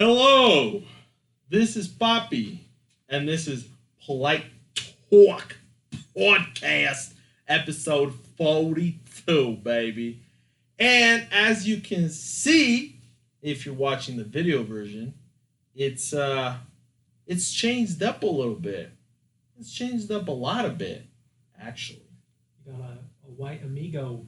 Hello, this is Poppy, and this is Polite Talk Podcast, episode 42, baby. And as you can see, if you're watching the video version, it's changed up a little bit. It's changed up a lot of bit, actually. You got a white amigo.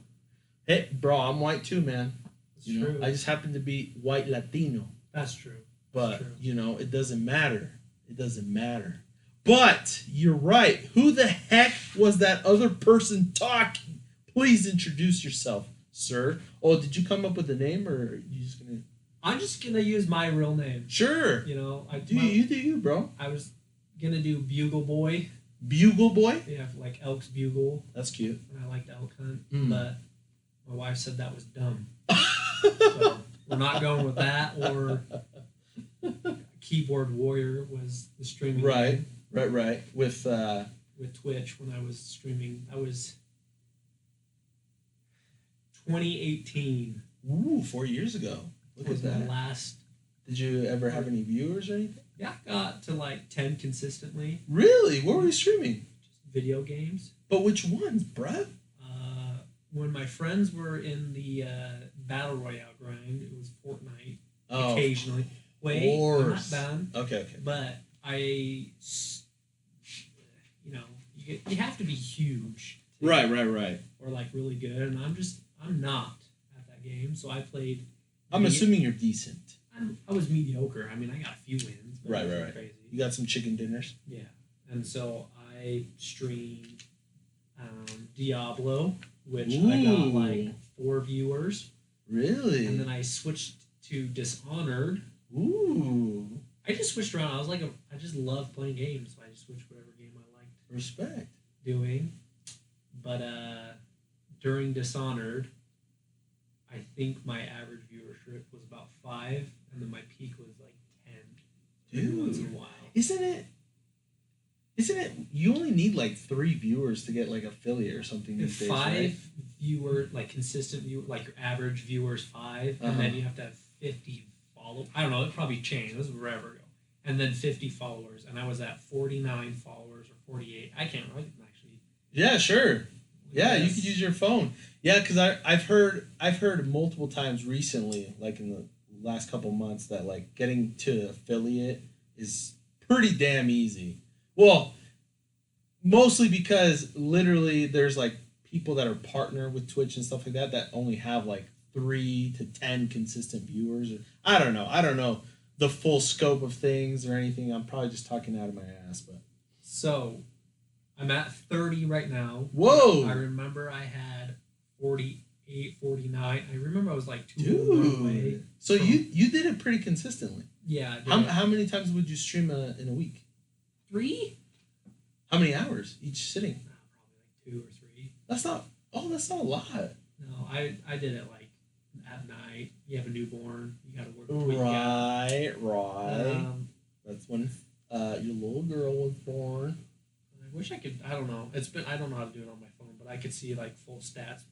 Hey, bro, I'm white too, man. That's true. I just happen to be white Latino. That's true. But, true. It doesn't matter. It doesn't matter. But, you're right. Who the heck was that other person talking? Please introduce yourself, sir. Oh, did you come up with a name, or are you just going to... I'm just going to use my real name. Sure. You do you, bro. I was going to do Bugle Boy. Bugle Boy? Yeah, like Elk's Bugle. That's cute. And I liked elk hunt. Mm. But my wife said that was dumb. So we're not going with that, or... Keyboard Warrior was the streaming Right. name. Right. With Twitch when I was streaming. That was 2018. Ooh, 4 years ago. Look was at my that. last. Did you ever have any viewers or anything? Yeah, I got to like 10 consistently. Really? What were you streaming? Just video games. But which ones, bruh? When my friends were in the Battle Royale grind, it was Fortnite Oh, occasionally. Wait, I'm not done. Okay. But you have to be huge. Right. Or like really good, and I'm not at that game. So I played. I'm assuming you're decent. I was mediocre. I mean, I got a few wins. But Right. Crazy. You got some chicken dinners? Yeah, and so I streamed Diablo, which I got like 4 viewers. Really? And then I switched to Dishonored. Ooh. I just switched around. I just love playing games, so I just switched whatever game I liked Respect. doing. But during Dishonored, I think my average viewership was about 5, and then my peak was like 10. Dude. Once in a while. Isn't it? You only need like 3 viewers to get like affiliate or something these days, 5 right? viewer, like consistent viewer, like your average viewer is 5, and then you have to have 50 follow. I don't know. It probably changed. This was forever ago. And then 50 followers, and I was at 49 followers or 48. I can't remember actually. Yeah, sure. Yeah, you Yes. could use your phone. Yeah, because I've heard multiple times recently, like in the last couple months, that like getting to affiliate is pretty damn easy. Well, mostly because literally there's like people that are partner with Twitch and stuff like that only have like 3 to 10 consistent viewers. Or I don't know the full scope of things or anything. I'm probably just talking out of my ass, but So, I'm at 30 right now. whoa! I remember I had 48, 49. I remember I was like 2 away. Dude, so you did it pretty consistently. Yeah. I did. How many times would you stream in a week? 3? How many hours each sitting? Probably like 2 or 3. That's not a lot. No, I did it like at night. You have a newborn. You got to work between Right. That's when your little girl was born. I wish I could. I don't know. I don't know how to do it on my phone, but I could see like full stats.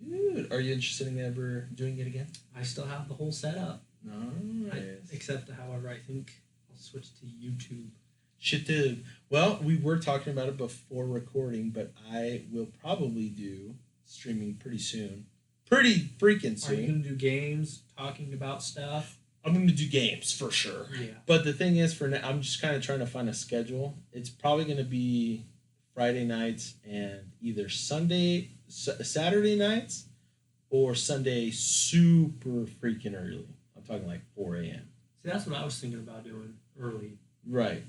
Dude, are you interested in ever doing it again? I still have the whole setup. Nice. Except, however, I think I'll switch to YouTube. Shit, dude. Well, we were talking about it before recording, but I will probably do streaming pretty soon. Pretty freaking soon. Are you gonna do games, talking about stuff? I'm going to do games for sure. Yeah. But the thing is, for now, I'm just kind of trying to find a schedule. It's probably going to be Friday nights and either Saturday nights or Sunday super freaking early. I'm talking like 4 a.m. See, that's what I was thinking about doing early. Right.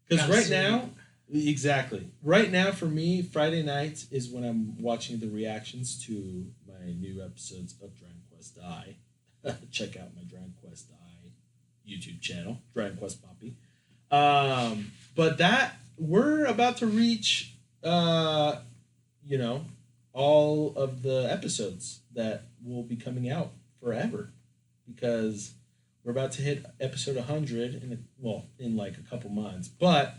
Because Because right now, exactly. Right now for me, Friday nights is when I'm watching the reactions to my new episodes of Dragon Quest Die. Check out my Dragon Quest Die YouTube channel, Dragon Quest Poppy. But that we're about to reach, all of the episodes that will be coming out forever, because we're about to hit episode 100 in like a couple months. But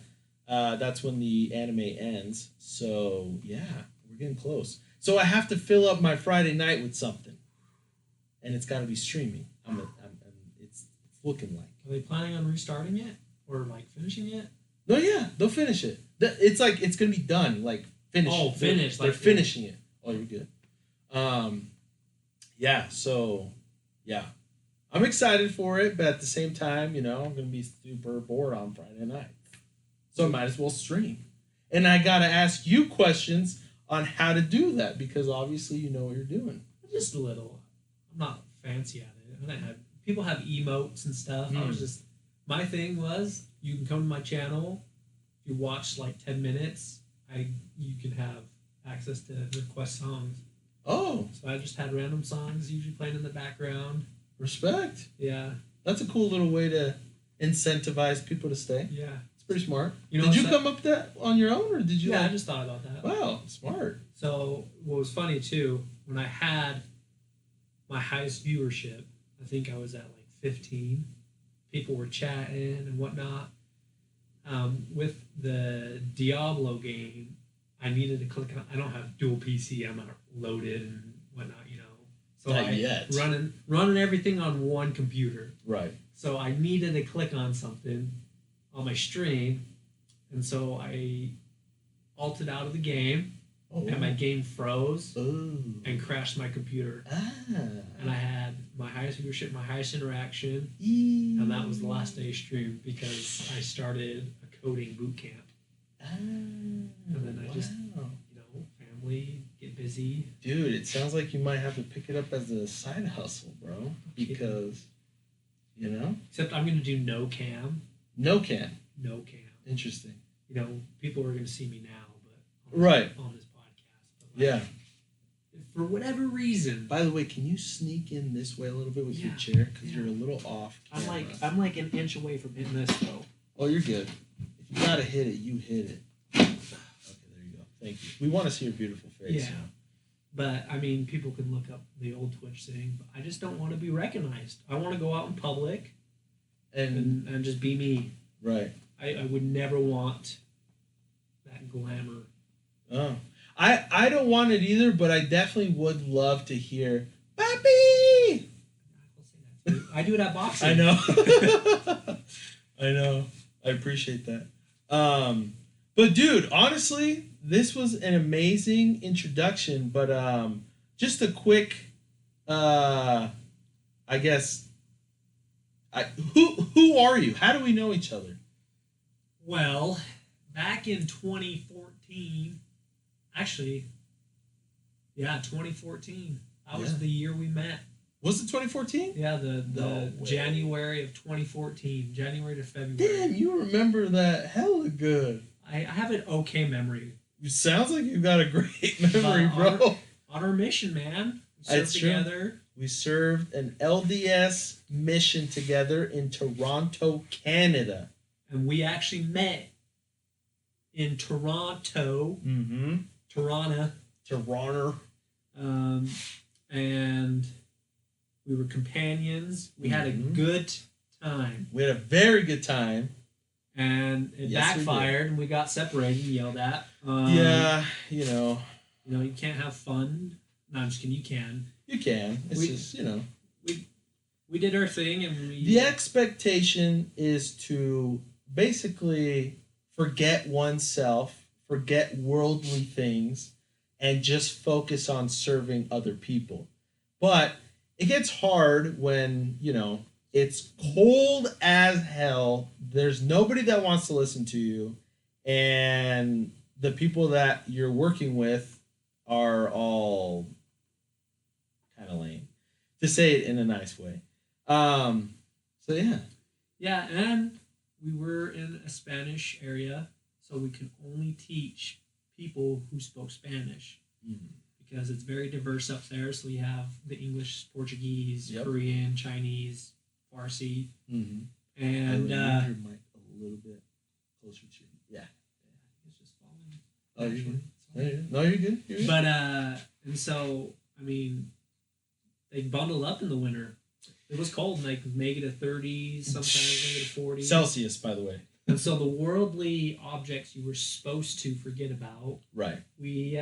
that's when the anime ends. So yeah, we're getting close. So I have to fill up my Friday night with something, and it's got to be streaming. looking like. Are they planning on restarting it or like finishing it? No, yeah, they'll finish it. It's like it's gonna be done. Like finished. Oh, finished. They're finishing it. Oh, you're good. Yeah. So, yeah, I'm excited for it, but at the same time, I'm gonna be super bored on Friday night, so I might as well stream. And I gotta ask you questions on how to do that because obviously you know what you're doing. Just a little. I'm not fancy at it. People have emotes and stuff. I was just my thing was you can come to my channel. If you watch like 10 minutes, you can have access to request songs. Oh. So I just had random songs usually playing in the background. Respect. Yeah. That's a cool little way to incentivize people to stay. Yeah. It's pretty smart. You know, did you come up with that on your own or did you I just thought about that. Wow, smart. So what was funny too, when I had my highest viewership, I think I was at like 15. People were chatting and whatnot. With the Diablo game, I needed to click on. I don't have dual PC. I'm not loaded and whatnot, So Not yet. running everything on one computer. Right. So I needed to click on something on my stream, and so I ulted out of the game, and my game froze and crashed my computer. And I had my highest viewership, my highest interaction, and that was the last day stream because I started a coding boot camp. And then I just, family, get busy. Dude, it sounds like you might have to pick it up as a side hustle, bro. Because, Except I'm going to do no cam. No cam. No cam. Interesting. People are going to see me now, but on this podcast. But yeah. For whatever reason. By the way, can you sneak in this way a little bit with your chair? Because you're a little off camera. I'm like an inch away from hitting this, though. Oh, you're good. If you got to hit it, you hit it. Okay, there you go. Thank you. We want to see your beautiful face. Yeah. But, people can look up the old Twitch thing, but I just don't want to be recognized. I want to go out in public and just be me. Right. I would never want that glamour. Oh. I don't want it either, but I definitely would love to hear, Papi! I do it at boxing. I know. I know. I appreciate that. But, dude, honestly, this was an amazing introduction, but just a quick, I guess, who are you? How do we know each other? Well, back in 2014, actually, 2014. That was the year we met. Was it 2014? Yeah, the January of 2014, January to February. Damn, you remember that hella good. I have an okay memory. It sounds like you've got a great memory, bro. On our mission, man. We served together. We served an LDS mission together in Toronto, Canada. And we actually met in Toronto. Mm-hmm. Toronto. And we were companions. We had a good time. We had a very good time. And it backfired, and we got separated and yelled at. You can't have fun. No, I'm just kidding. You can. You can. It's We did our thing, and the expectation is to basically forget oneself, forget worldly things, and just focus on serving other people. But it gets hard when, it's cold as hell. There's nobody that wants to listen to you. And the people that you're working with are all kind of lame. To say it in a nice way. So, yeah. Yeah, and we were in a Spanish area, so we could only teach people who spoke Spanish. Mm-hmm. Because it's very diverse up there. So we have the English, Portuguese, Korean, Chinese, Farsi. Mm-hmm. And your mic a little bit closer to you. Yeah. It's just falling. Oh, you're good. No, you're good. You're good. But and so they bundled up in the winter. It was cold, like -30, sometimes -40 Celsius, by the way. And so the worldly objects you were supposed to forget about, right? We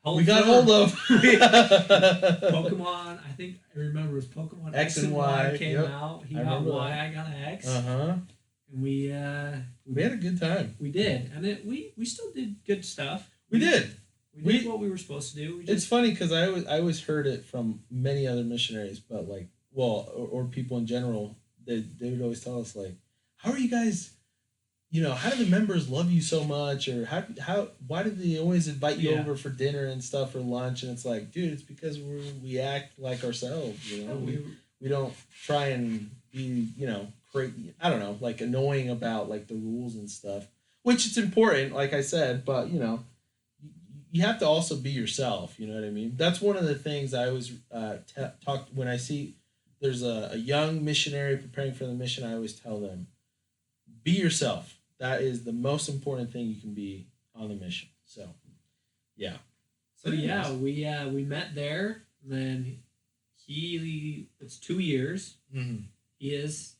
We got hold of. Pokemon. I think I remember it was Pokemon X and Y came out. He got Y, I got X. And we had a good time. We did, and we still did good stuff. We did. We did what we were supposed to do. It's funny because I always heard it from many other missionaries, but like, well, or people in general. They would always tell us like, how are you guys? How do the members love you so much, or why do they always invite you over for dinner and stuff or lunch? And it's like, dude, it's because we act like ourselves. We don't try and be I don't know, like annoying about like the rules and stuff, which it's important, like I said, but you have to also be yourself. You know what I mean? That's one of the things I always talk when I see there's a young missionary preparing for the mission. I always tell them, be yourself. That is the most important thing you can be on the mission. So, yeah. So yeah, we met there. And then it's 2 years. Mm-hmm. His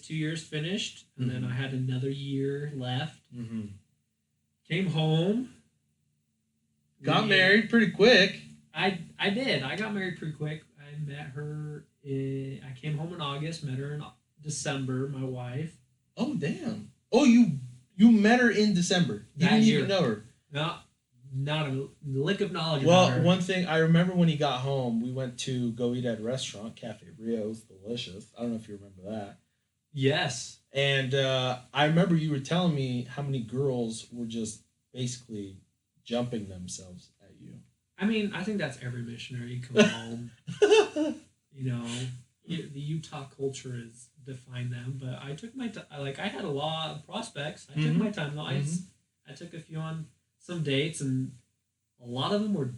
2 years finished, and then I had another year left. Mm-hmm. Came home. Got married pretty quick. I did. I got married pretty quick. I met her. I came home in August. Met her in December. My wife. Oh damn! Oh, you met her in December. You didn't even know her. Not a lick of knowledge about her. Well, one thing I remember when he got home, we went to go eat at a restaurant, Cafe Rio. It was delicious. I don't know if you remember that. Yes. And I remember you were telling me how many girls were just basically jumping themselves at you. I mean, I think that's every missionary come home. The Utah culture is define them, but I took my time. I had a lot of prospects. I took my time though. I took a few on some dates, and a lot of them were,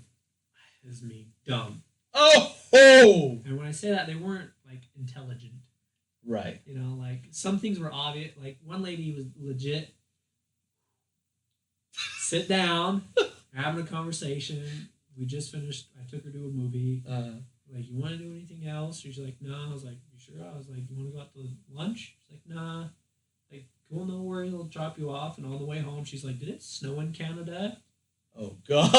dumb. Oh! And when I say that, they weren't like intelligent. Right. Like some things were obvious. Like one lady was legit. Sit down, having a conversation. We just finished. I took her to a movie. Like, you want to do anything else? She's like, no. I was like, you sure? I was like, you want to go out to lunch? She's like, nah. Like, cool, no worries. I'll drop you off. And on the way home, she's like, did it snow in Canada? Oh, God.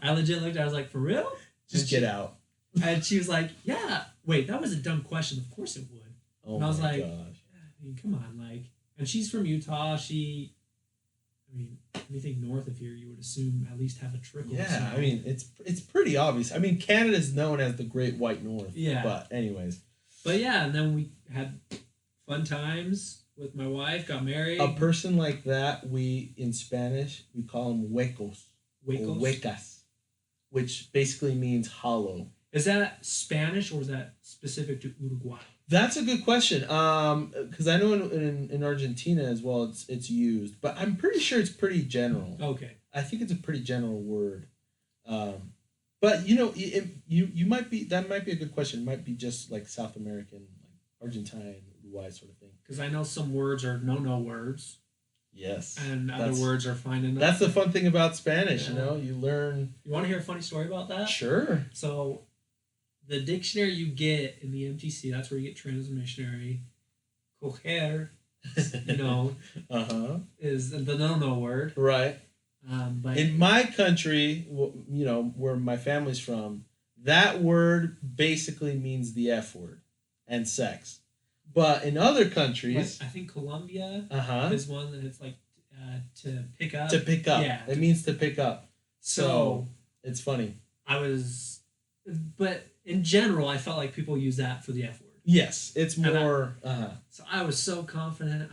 I legit looked at her. I was like, for real? Just get out. And she was like, yeah. Wait, that was a dumb question. Of course it would. Oh, and I was my like, gosh. I mean, come on. Like, and she's from Utah. Anything north of here, you would assume at least have a trickle. Yeah, I mean, it's pretty obvious. I mean, Canada's known as the Great White North. Yeah. But anyways. But yeah, and then we had fun times with my wife, got married. A person like that, in Spanish, we call them huecos. Huecos? Or huecas, which basically means hollow. Is that Spanish or is that specific to Uruguay? That's a good question. Because I know in Argentina as well, it's used, but I'm pretty sure it's pretty general. Okay. I think it's a pretty general word. But you might be that might be a good question. It might be just like South American, like Argentine, Uruguay sort of thing. Because I know some words are no words. Yes. And other words are fine enough. That's the fun thing about Spanish. Yeah. You learn. You want to hear a funny story about that? Sure. So, the dictionary you get in the MTC, that's where you get trained as a missionary. Coger, is the no word. Right. But in my country, where my family's from, that word basically means the F word and sex. But in other countries, I think Colombia is one that it's like to pick up. To pick up. Yeah. It means to pick up. So it's funny. But in general, I felt like people use that for the F word. Yes, it's more. So I was so confident.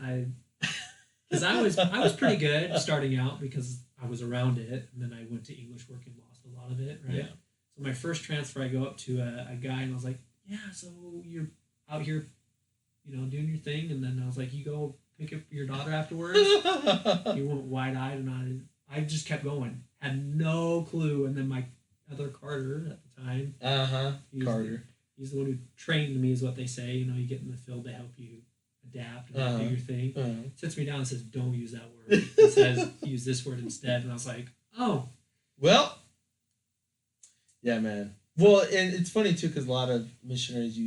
Because I was pretty good starting out because I was around it, and then I went to English work and lost a lot of it. Right. Yeah. So my first transfer, I go up to a guy and I was like, "Yeah, so you're out here, doing your thing," and then I was like, "You go pick up your daughter afterwards." He went wide-eyed, and I just kept going. Had no clue, and then my other Carter at the time. Carter. He's the one who trained me, is what they say. You get in the field to help you adapt and do your thing. Sits me down and says, "Don't use that word." He says, "Use this word instead." And I was like, "Oh, well." Yeah, man. Well, and it's funny too because a lot of missionaries,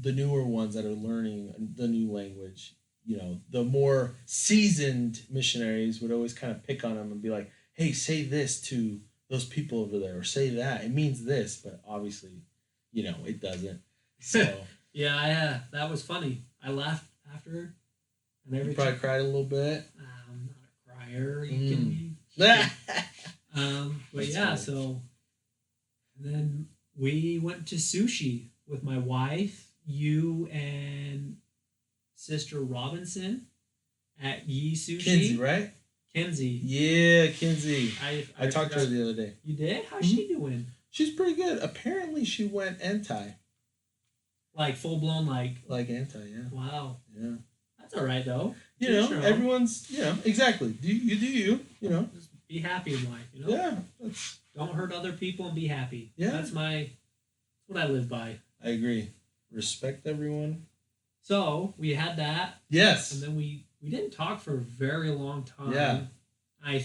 the newer ones that are learning the new language, the more seasoned missionaries would always kind of pick on them and be like, hey, say this to those people over there, or say that. It means this, but obviously, it doesn't. So Yeah, that was funny. I laughed after her. And you probably cried a little bit. I'm not a crier. You kidding me? But yeah, funny. so then we went to sushi with my wife, you, and Sister Robinson at Yi Sushi. Kinsey, right? Kinsey. Yeah, Kinsey. I talked to her forgot. the other day. You did? How's she doing? She's pretty good. Apparently, she went anti. Like full blown, like anti, yeah. Wow. Yeah. That's all right though. Everyone's exactly. Do you. Just be happy in life. Yeah. Don't hurt other people and be happy. Yeah. That's what I live by. I agree. Respect everyone. So we had that. Yes. And then we didn't talk for a very long time. Yeah. I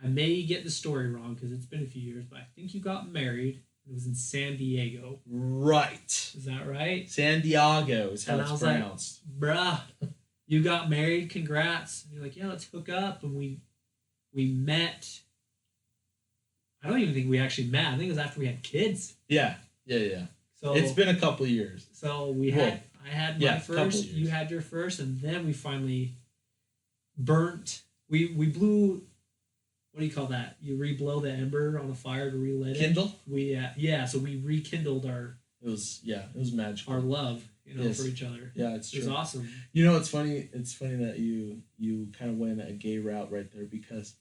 may get the story wrong because it's been a few years, but I think you got married. It was in San Diego. Right. Is that right? San Diego is how it's pronounced. Like, bruh, you got married. Congrats. And you're like, yeah, let's hook up. And we met. I don't even think we actually met. I think it was after we had kids. Yeah. So it's been a couple of years. So I had my first. You had your first, and then we finally burnt. We blew. What do you call that? You re-blow the ember on a fire to relight it. Kindle. So we rekindled our. It was magical. Our love, for each other. Yeah, it's true. It was awesome. It's funny. It's funny that you kind of went a gay route right there because,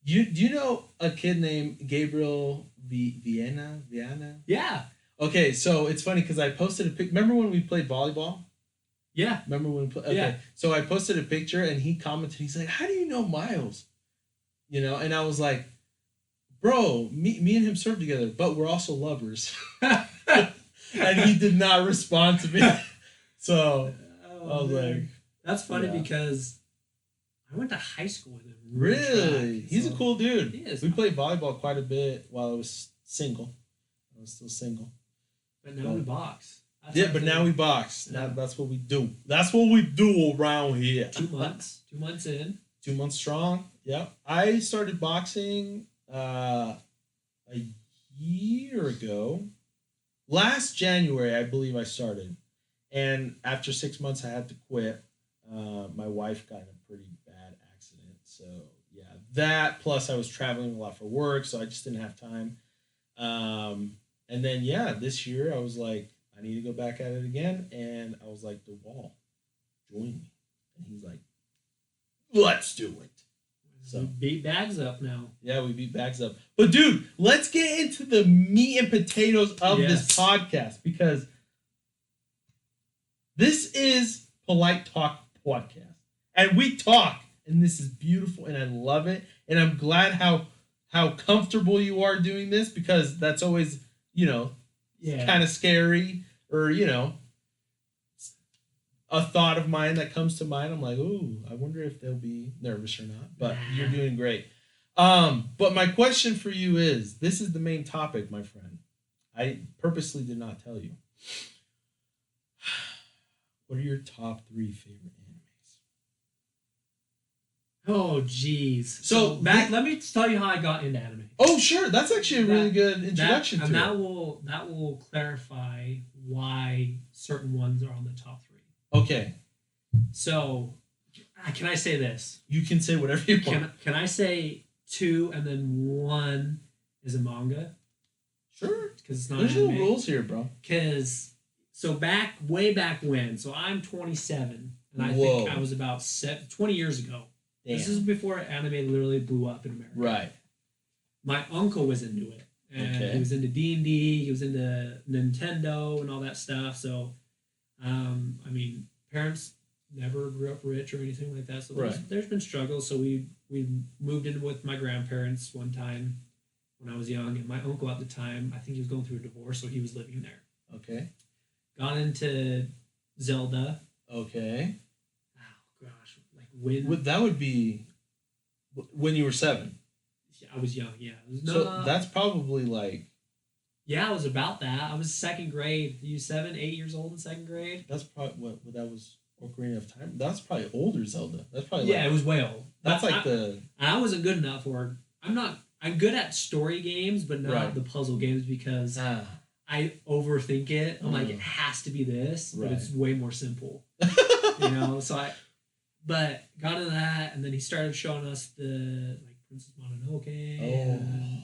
do you know a kid named Gabriel Viana? Yeah. Okay, so it's funny because I posted a pic. Remember when we played volleyball? Yeah. Remember when we played? Okay. Yeah. So I posted a picture and he commented. He's like, "How do you know Miles?" And I was like, "Bro, me and him served together, but we're also lovers." And he did not respond to me. So I was like, "That's funny because I went to high school with him." Really? He's a cool dude. He is. We played volleyball quite a bit while I was single. I was still single. But now we box. But now we box. Yeah. That's what we do. That's what we do around here. 2 months. 2 months in. 2 months strong. Yep. I started boxing a year ago. Last January, I believe I started. And after 6 months, I had to quit. My wife got in a pretty bad accident. So, yeah. That, plus I was traveling a lot for work, so I just didn't have time. And then, this year I was like, I need to go back at it again. And I was like, DeWall, join me. And he's like, let's do it. So we beat bags up now. Yeah, we beat bags up. But dude, let's get into the meat and potatoes of this podcast because this is Polite Talk Podcast. And we talk, and this is beautiful, and I love it. And I'm glad how comfortable you are doing this because that's always, kind of scary or, a thought of mine that comes to mind. I'm like, ooh, I wonder if they'll be nervous or not. But you're doing great. But my question for you is, this is the main topic, my friend. I purposely did not tell you. What are your top 3 favorite animes? Oh, jeez. So let me tell you how I got into anime. Oh, sure. That's actually a really good introduction to it. That will clarify why certain ones are on the top 3. Okay. So, can I say this? You can say whatever you want. Can I say 2 and then 1 is a manga? Sure. Because it's not There's anime. no rules here, bro. Because, way back when, so I'm 27, and I think I was about 20 years ago. Damn. This is before anime literally blew up in America. Right. My uncle was into it. And he was into D&D, he was into Nintendo and all that stuff, so... parents never grew up rich or anything like that, so there's been struggles. So we moved in with my grandparents one time when I was young, and my uncle at the time, I think he was going through a divorce, so he was living there. Okay. Got into Zelda. Okay. Oh gosh, when that would be when you were 7. Yeah, I was young. Yeah. So that's probably Yeah, I was about that. I was 2nd grade. You 7, 8 years old in 2nd grade? That's probably what that was. Ocarina of Time. That's probably older Zelda. That's probably it was way old. That's I wasn't good enough for I'm good at story games, but not Right. the puzzle games because I overthink it. I'm like, it has to be this, but it's way more simple. But got into that, and then he started showing us the like Princess Mononoke and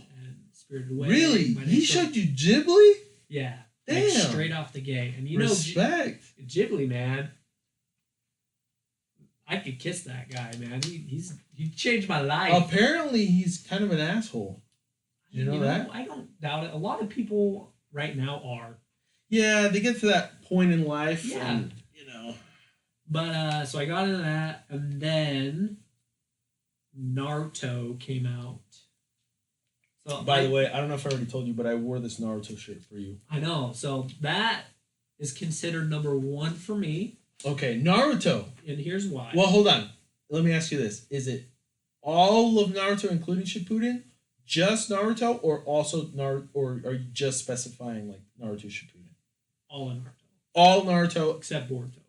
Spirited Away. Really? He showed you Ghibli? Yeah. Damn. Like straight off the gate. And respect. Ghibli, man. I could kiss that guy, man. He changed my life. Apparently, he's kind of an asshole. You know that? I don't doubt it. A lot of people right now are. Yeah, they get to that point in life. Yeah. And, But so I got into that, and then Naruto came out. So by the way, I don't know if I already told you, but I wore this Naruto shirt for you. I know. So that is considered number 1 for me. Okay, Naruto. And here's why. Well, hold on. Let me ask you this: is it all of Naruto, including Shippuden, just Naruto, or also Naruto, or are you just specifying like Naruto Shippuden? All in Naruto. All Naruto except Boruto.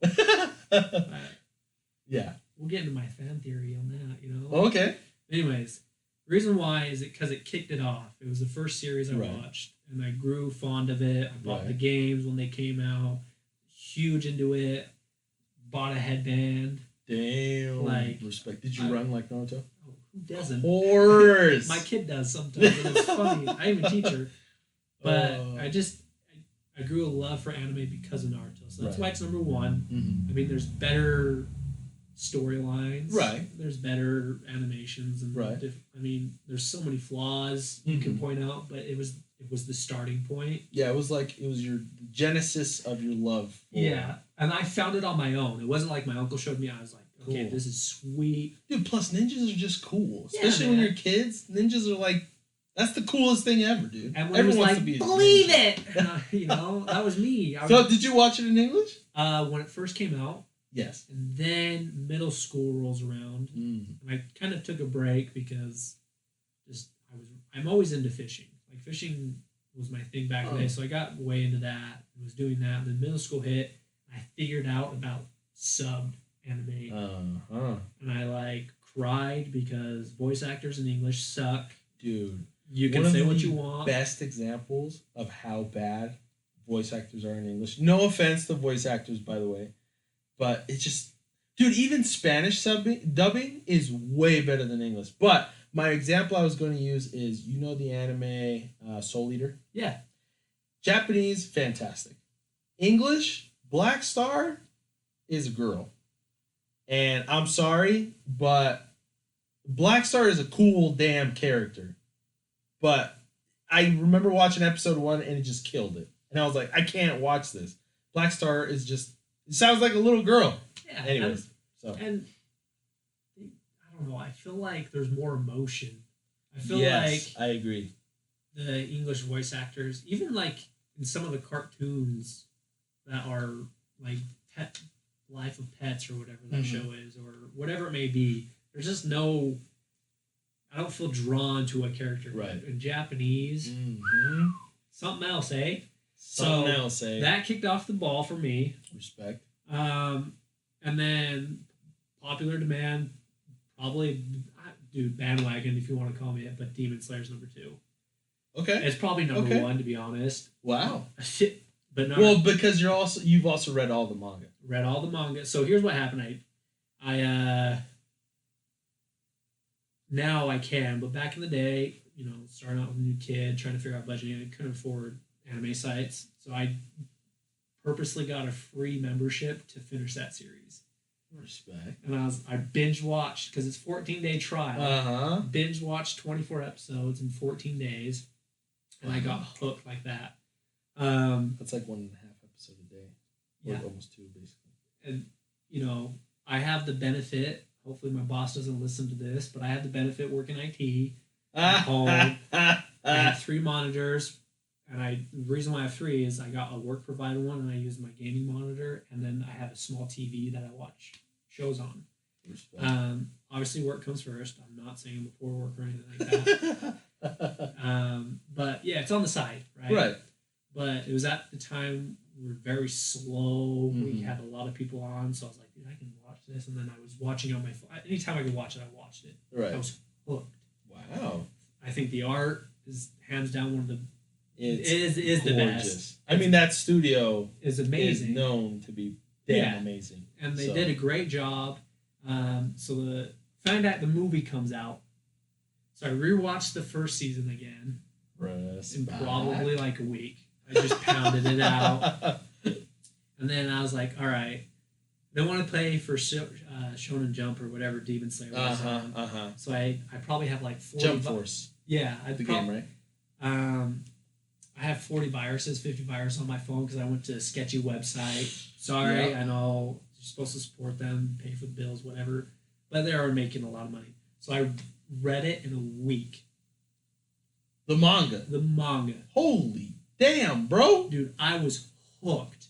Yeah. We'll get into my fan theory on that, Okay. Anyways, reason why is because it kicked it off. It was the first series I Right. watched, and I grew fond of it. I bought Right. the games when they came out. Huge into it. Bought a headband. Damn. Like, respect. Did you run like Naruto? Oh, who doesn't? Of course. My kid does sometimes, and it's funny. I even teach her. But I grew a love for anime because of Naruto. So that's why it's number 1. Mm-hmm. I mean, there's better storylines. Right. There's better animations and I mean, there's so many flaws you can point out, but it was the starting point. Yeah, it was your genesis of your love. Yeah, and I found it on my own. It wasn't like my uncle showed me. I was like, okay, this is sweet. Dude, plus ninjas are just cool. Especially when you're kids. Ninjas are like, that's the coolest thing ever, dude. And when everyone was like, believe it! That was me. So did you watch it in English? When it first came out. Yes. And then middle school rolls around, and I kind of took a break because I'm always into fishing. Like fishing was my thing back in the day, so I got way into that and was doing that. And then middle school hit, and I figured out about subbed anime, and I cried because voice actors in English suck. Dude, you can say what you want. Best examples of how bad voice actors are in English. No offense to voice actors, by the way. But it's just, dude, even Spanish dubbing is way better than English. But my example I was going to use is, the anime Soul Eater? Yeah. Japanese, fantastic. English, Black Star is a girl. And I'm sorry, but Black Star is a cool damn character. But I remember watching episode 1 and it just killed it. And I was like, I can't watch this. Black Star is just... It sounds like a little girl. Yeah. Anyways, and I don't know. I feel like there's more emotion. I feel I agree. The English voice actors, even like in some of the cartoons that are like Life of Pets or whatever that show is, or whatever it may be, there's just no. I don't feel drawn to a character. Right. In Japanese, something else, eh? Something else, eh? That kicked off the ball for me. Respect. And then popular demand, probably, dude, bandwagon if you want to call me it, but Demon Slayer's number 2. Okay. It's probably number 1 to be honest. Wow. But not because you've also read all the manga. Read all the manga. So here's what happened. I now I can, but back in the day, starting out with a new kid, trying to figure out budgeting, I couldn't afford anime sites, so I purposely got a free membership to finish that series. Respect. And I binge watched because it's 14-day trial. Binge watched 24 episodes in 14 days, and I got hooked like that. That's like 1.5 episode a day. Yeah, almost 2 basically. And I have the benefit. Hopefully, my boss doesn't listen to this, but I have the benefit working IT at home. I have 3 monitors. And the reason why I have 3 is I got a work provided one, and I use my gaming monitor, and then I have a small TV that I watch shows on. Obviously, work comes first. I'm not saying I'm a poor worker or anything like that. But yeah, it's on the side, right? Right. But it was at the time we were very slow. We had a lot of people on, so I was like, dude, I can watch this. And then I was watching on my phone. Anytime I could watch it, I watched it. Right. I was hooked. Wow. I think the art is hands down one of the It's is the best. I mean, that studio is amazing. Is known to be damn amazing. And they did a great job. So found out the movie comes out. So I rewatched the first season again. In probably like a week. I just pounded it out. And then I was like, all right. They want to play for Shonen Jump or whatever Demon Slayer was on. So I probably have like 40... Jump Force. Yeah. Game, right? I have 40 viruses, 50 viruses on my phone because I went to a sketchy website. Sorry, I know you're supposed to support them, pay for the bills, whatever. But they are making a lot of money. So I read it in a week. The manga. The manga. Holy damn, bro. Dude, I was hooked.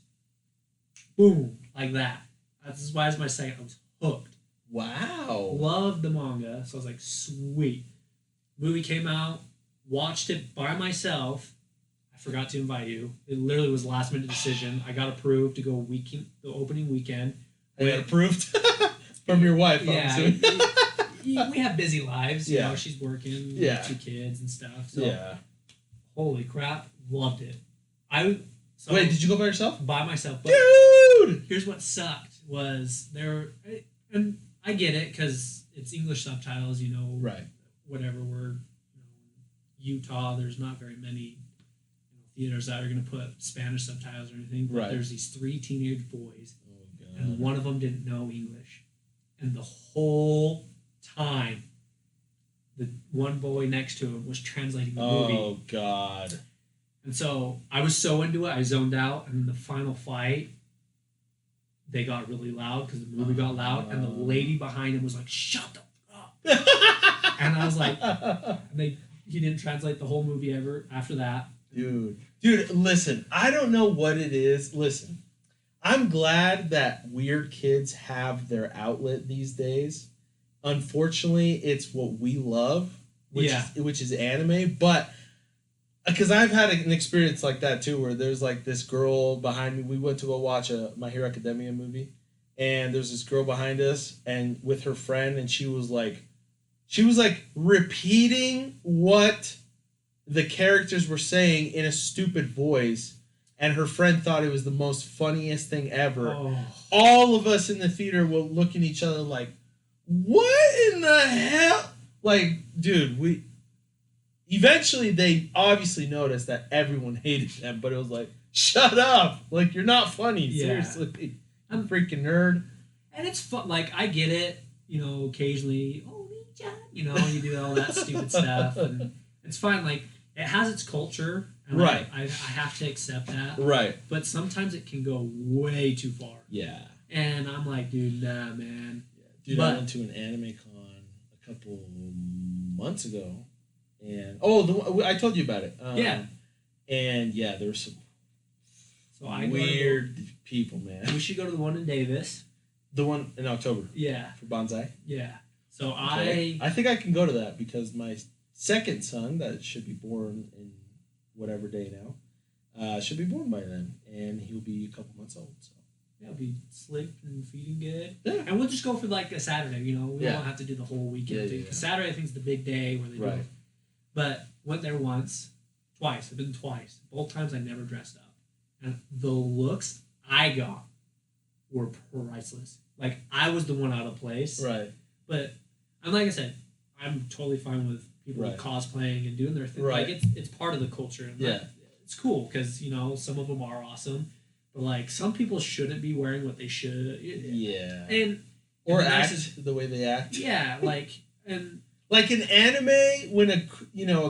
Boom. Like that. That's why it's my second. I was hooked. Wow. Loved the manga. So I was like, sweet. Movie came out. Watched it by myself. I forgot to invite you. It literally was a last minute decision. I got approved to go the opening weekend. I got approved from your wife. Yeah. We have busy lives. You know, she's working. Yeah. 2 kids and stuff. So, yeah. Holy crap. Loved it. Wait, did you go by yourself? By myself. But dude! Here's what sucked was and I get it because it's English subtitles, you know. Right. Whatever we're, Utah, there's not very many theaters that are going to put Spanish subtitles or anything. But there's these 3 teenage boys, and one of them didn't know English. And the whole time, the one boy next to him was translating the movie. Oh, God. And so I was so into it, I zoned out. And in the final fight, they got really loud because the movie got loud. And the lady behind him was like, shut the fuck up. And I was like, he didn't translate the whole movie ever after that. Dude, listen, I don't know what it is. Listen, I'm glad that weird kids have their outlet these days. Unfortunately, it's what we love, which is anime. But because I've had an experience like that too, where there's like this girl behind me. We went to go watch a My Hero Academia movie, and there's this girl behind us, and with her friend, and she was like repeating what the characters were saying in a stupid voice, and her friend thought it was the most funniest thing ever. Oh. All of us in the theater will look at each other like, what in the hell? Like, dude, eventually they obviously noticed that everyone hated them, but it was like, shut up. Like, you're not funny. Seriously. I'm a freaking nerd. And it's fun. Like, I get it, occasionally, you do all that stupid stuff, and it's fine. Like, it has its culture, and I have to accept that. Right. But sometimes it can go way too far. Yeah. And I'm like, dude, nah, man. Yeah. Dude, I went to an anime con a couple months ago, and I told you about it. And there were some weird people, man. We should go to the one in Davis. The one in October. Yeah. For Bonsai. Yeah. So okay. I think I can go to that because my second son, that should be born in whatever day now, should be born by then, and he'll be a couple months old. So he'll be slick and feeding good. Yeah. And we'll just go for like a Saturday. We don't have to do the whole weekend thing. Because Saturday I think is the big day where they do it. But went there twice. I've been twice. Both times I never dressed up, and the looks I got were priceless. Like, I was the one out of place. Right. But, and like I said, I'm totally fine with people cosplaying and doing their thing. Right. Like, it's part of the culture. And it's cool because, some of them are awesome. But, like, some people shouldn't be wearing what they should. Yeah. Or act the way they act. Yeah, like, and... Like in anime, when a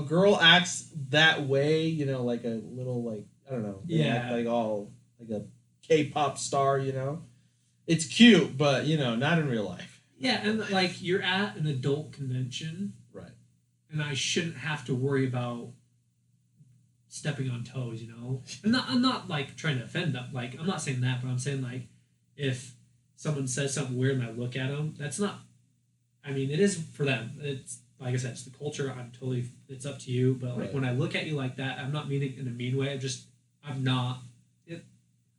girl acts that way, like a little, like, I don't know. They act like all, like a K-pop star, It's cute, but, not in real life. Yeah, and, like, you're at an adult convention. Right. And I shouldn't have to worry about stepping on toes, I'm not, like, trying to offend them. Like, I'm not saying that, but I'm saying, like, if someone says something weird and I look at them, that's not... I mean, it is for them. It's, like I said, it's the culture. It's up to you. But, like, when I look at you like that, I'm not meaning it in a mean way. I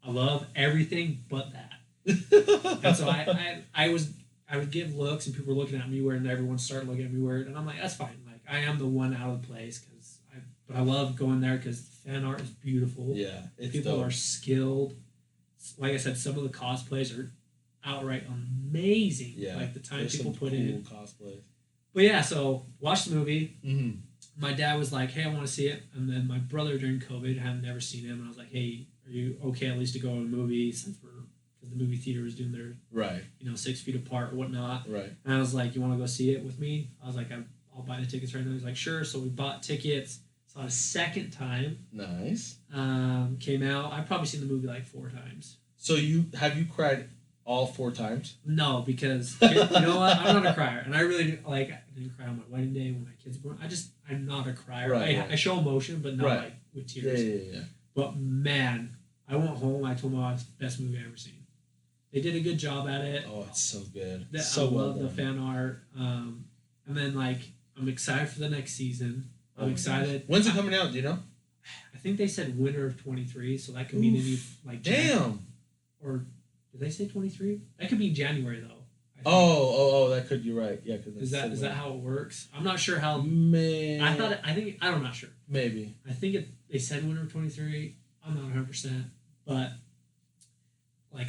love everything but that. And so I would give looks, and people were looking at me weird, and everyone started looking at me weird, and I'm like, that's fine. Like, I am the one out of place but I love going there because the fan art is beautiful. Yeah, it's people dope. are skilled. Like I said, some of the cosplays are outright amazing. Yeah, like the time there's people some put cool in. cosplays. But yeah, so watched the movie. Mm-hmm. My dad was like, "Hey, I want to see it," and then my brother during COVID had never seen him, and I was like, "Hey, are you okay at least to go to a movie since because the movie theater was doing their Right. 6 feet apart or whatnot." Right. And I was like, "You want to go see it with me?" I was like, "I'll buy the tickets right now." He's like, "Sure." So we bought tickets. Saw it a second time. Nice. Came out. I've probably seen the movie like 4 times. So you cried all 4 times? No, because you know what? I'm not a crier, and I really I didn't cry on my wedding day when my kids were born. I'm not a crier. Right, I show emotion, but not right. like with tears. Yeah. But man, I went home. I told my wife, best movie I've ever seen. They did a good job at it. Oh, it's so good. I so well love done. the fan art. And then I'm excited for the next season. I'm excited. When's it coming out? Do you know? I think they said winter of 23, so that could mean any damn. Or did they say 23? That could be January though. Oh, that could. You're right. Yeah, because is that how it works? I'm not sure how. Man, I'm not sure. Maybe. I think they said winter of 23. I'm not 100%, but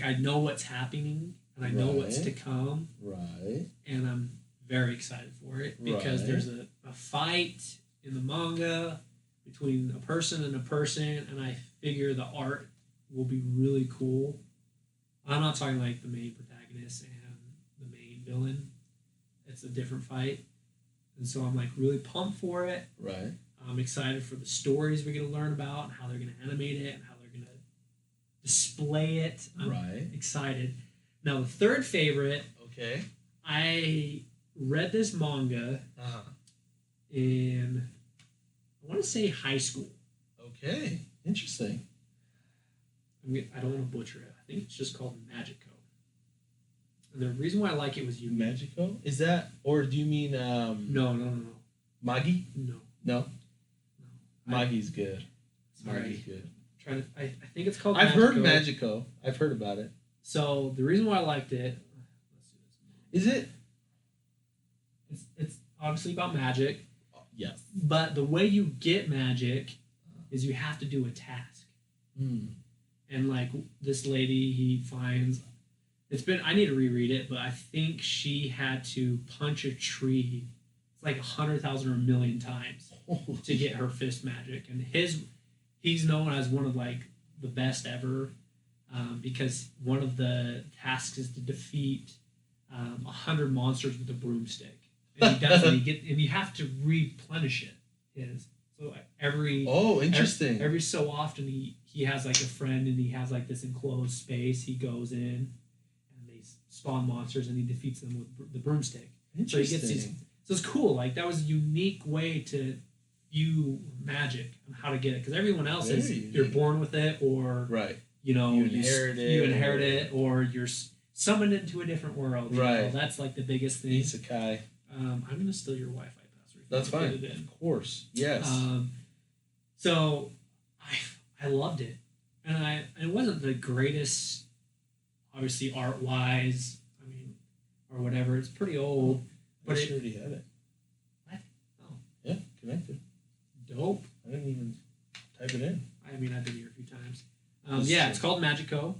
I know what's happening and I know what's to come. Right. And I'm very excited for it because there's a fight in the manga between a person and a person, and I figure the art will be really cool. I'm not talking like the main protagonist and the main villain. It's a different fight. And so I'm really pumped for it. Right. I'm excited for the stories we're going to learn about and how they're going to animate it and how they're going to display it. I'm excited. Now, the third favorite. Okay. I read this manga in, I want to say high school. Okay. Interesting. I don't want to butcher it. I think it's just called Magico. And the reason why I like it was Magico? Is that, or do you mean No. Magi? No. Magi's good. Sorry. Magi's good. I think it's called I've Magico. heard Magico. I've heard about it. So the reason why I liked it, is it? It's obviously about magic. Yes. But the way you get magic is you have to do a task. And this lady, he finds I need to reread it, but I think she had to punch a tree. It's 100,000 or a million times to get her fist magic, and he's known as one of the best ever, because one of the tasks is to defeat 100 monsters with a broomstick, and he does it. And you have to replenish it. So interesting. Every so often he has a friend, and he has this enclosed space. He goes in, and they spawn monsters, and he defeats them with the broomstick. So he gets these. So it's cool. That was a unique way to view magic and how to get it, because everyone else is you're born with it, or you inherit it, or you're summoned into a different world. Right. That's the biggest thing. Isekai. I'm gonna steal your Wi-Fi password. That's fine. Of course. Yes. So I loved it, and it wasn't the greatest, obviously art wise. Or whatever. It's pretty old. But I already had it. What? Oh. Yeah, connected. Dope. I didn't even type it in. I've been here a few times. It's called Magico.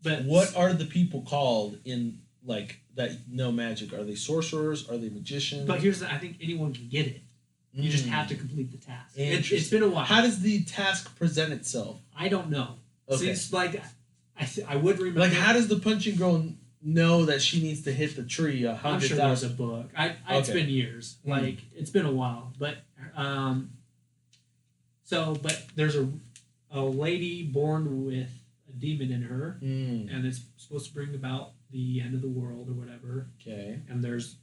But what are the people called in that know magic? Are they sorcerers? Are they magicians? But I think anyone can get it. You just have to complete the task. It's been a while. How does the task present itself? I don't know. Okay. So it's I would remember. How does the punching girl know that she needs to hit the tree 100,000? I'm sure there's a book. It's been years. It's been a while. But but there's a lady born with a demon in her, and it's supposed to bring about the end of the world or whatever. Okay. And there's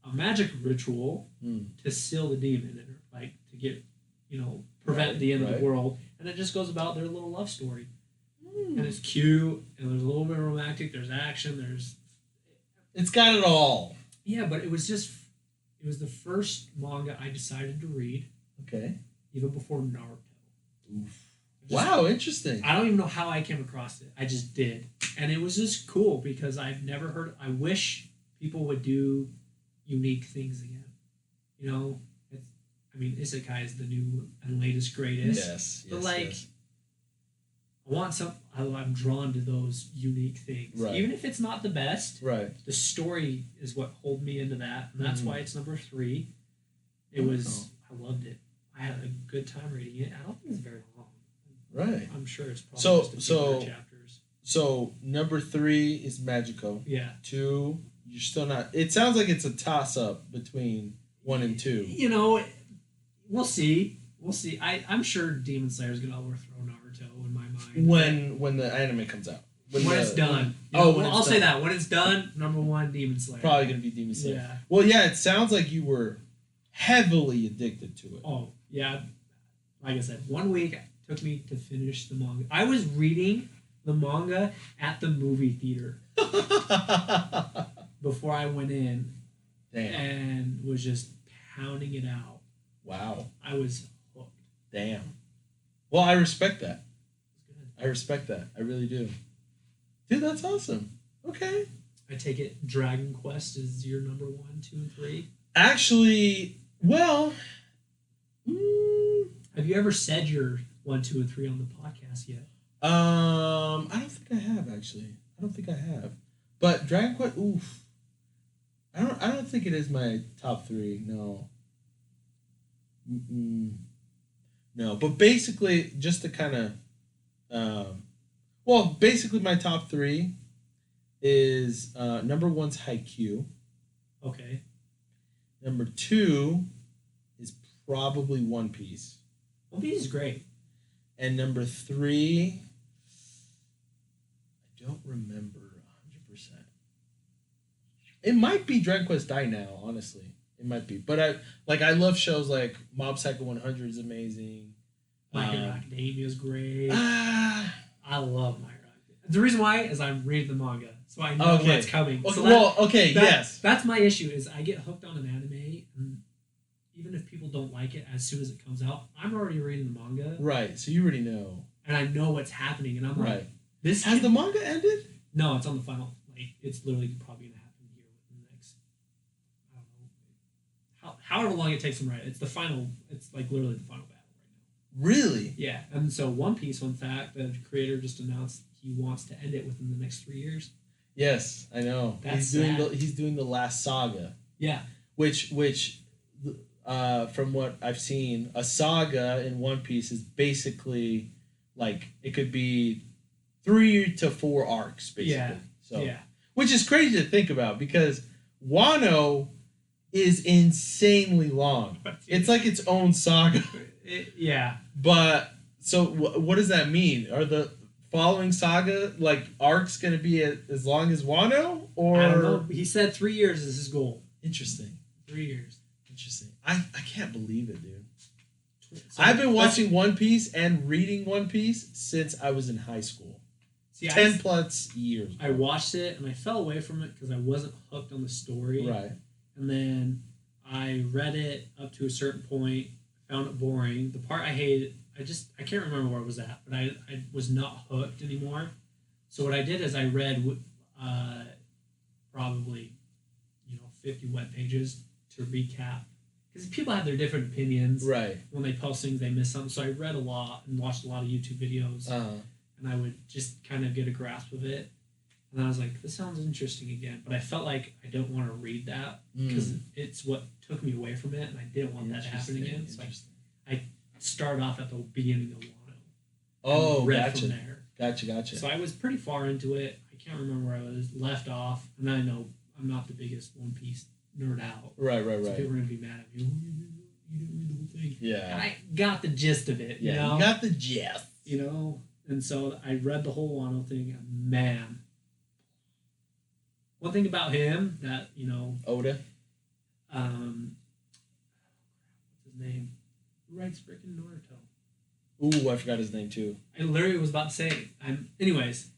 a magic ritual to seal the demon in her, to get, prevent the end of the world. And it just goes about their little love story. And it's cute, and there's a little bit of romantic, there's action, it's got it all. Yeah, but it was the first manga I decided to read. Okay. Even before Naruto. Oof. Wow, interesting. I don't even know how I came across it. I just did. And it was just cool because I've never heard. I wish people would do unique things again. You know, isekai is the new and latest greatest. Yes. But I want I'm drawn to those unique things, right. even if it's not the best. Right. The story is what pulled me into that, and that's why it's number 3. It was. I loved it. I had a good time reading it. I don't think it's very long. Right. I'm sure it's probably just a few more chapters. So number 3 is Magico. Yeah. 2, you're still not. It sounds like it's a toss up between 1 and 2. You know, we'll see. I'm sure Demon Slayer is gonna overthrow Naruto in my mind. When the anime comes out. When it's done. I'll say that. When it's done, number 1, Demon Slayer. Probably gonna be Demon Slayer. Yeah. Well, yeah. It sounds like you were heavily addicted to it. Oh yeah. Like I said, 1 week took me to finish the manga. I was reading the manga at the movie theater before I went in. Damn. And was just pounding it out. Wow. I was hooked. Damn. Well, I respect that. It's good. I respect that. I really do. Dude, that's awesome. Okay. I take it Dragon Quest is your number 1, 2, and 3? Actually, well... Have you ever said your 1, 2, and 3 on the podcast yet? I don't think I have, actually. I don't think I have. But Dragon Quest, oof. I don't think it is my top 3, no. No, but basically, just to kind of... basically my top 3 is... number 1's Haikyuu. Okay. Number 2 is probably One Piece. One Piece is great. And number 3... I don't remember 100%. It might be Dragon Quest Die Now, honestly. It might be. But I love shows like Mob Psycho 100 is amazing. My Hero Academia is great. I love My Hero Academia. The reason why is I'm reading the manga, so I know what's coming. Okay, so yes. That's my issue, is I get hooked on an anime, and even if people don't like it as soon as it comes out, I'm already reading the manga. Right, so you already know. And I know what's happening, and I'm like, this has the manga ended? No, it's on the final. It's literally probably going to happen here within the next, I don't know, however long it takes them to write. It's the final, it's literally the final battle right now. Really? Yeah, and so One Piece, fun fact, the creator just announced he wants to end it within the next 3 years. Yes, I know. That's he's doing the last saga. Yeah. Which from what I've seen, a saga in One Piece is basically it could be 3 to 4 arcs, basically. Yeah. So, yeah. Which is crazy to think about because Wano is insanely long. It's like its own saga. Yeah. But so what does that mean? Are the following saga arcs going to be as long as Wano, or I don't know. He said 3 years is his goal. Interesting. 3 years. Interesting. I can't believe it, dude. So I've been watching One Piece and reading One Piece since I was in high school. See, 10 plus years. I watched it and I fell away from it because I wasn't hooked on the story. Right. And then I read it up to a certain point, found it boring. The part I hated, I can't remember where it was at, but I was not hooked anymore. So what I did is I read probably 50 web pages to recap. Because people have their different opinions. Right. When they post things, they miss something. So I read a lot and watched a lot of YouTube videos. And I would just kind of get a grasp of it. And I was like, this sounds interesting again. But I felt like I don't want to read that because it's what took me away from it. And I didn't want that to happen again. So I started off at the beginning of Wano. Oh, read gotcha. from there. Gotcha. So I was pretty far into it. I can't remember where I was left off. And I know I'm not the biggest One Piece nerd out. Right. So people are going to be mad at me. You didn't read the whole thing. Yeah. And I got the gist of it. Yeah, you know? you got the gist. And so I read the whole Wano thing, and man. One thing about him that, Oda? what's his name? Who writes freaking Naruto? Ooh, I forgot his name too. I literally was about to say anyways.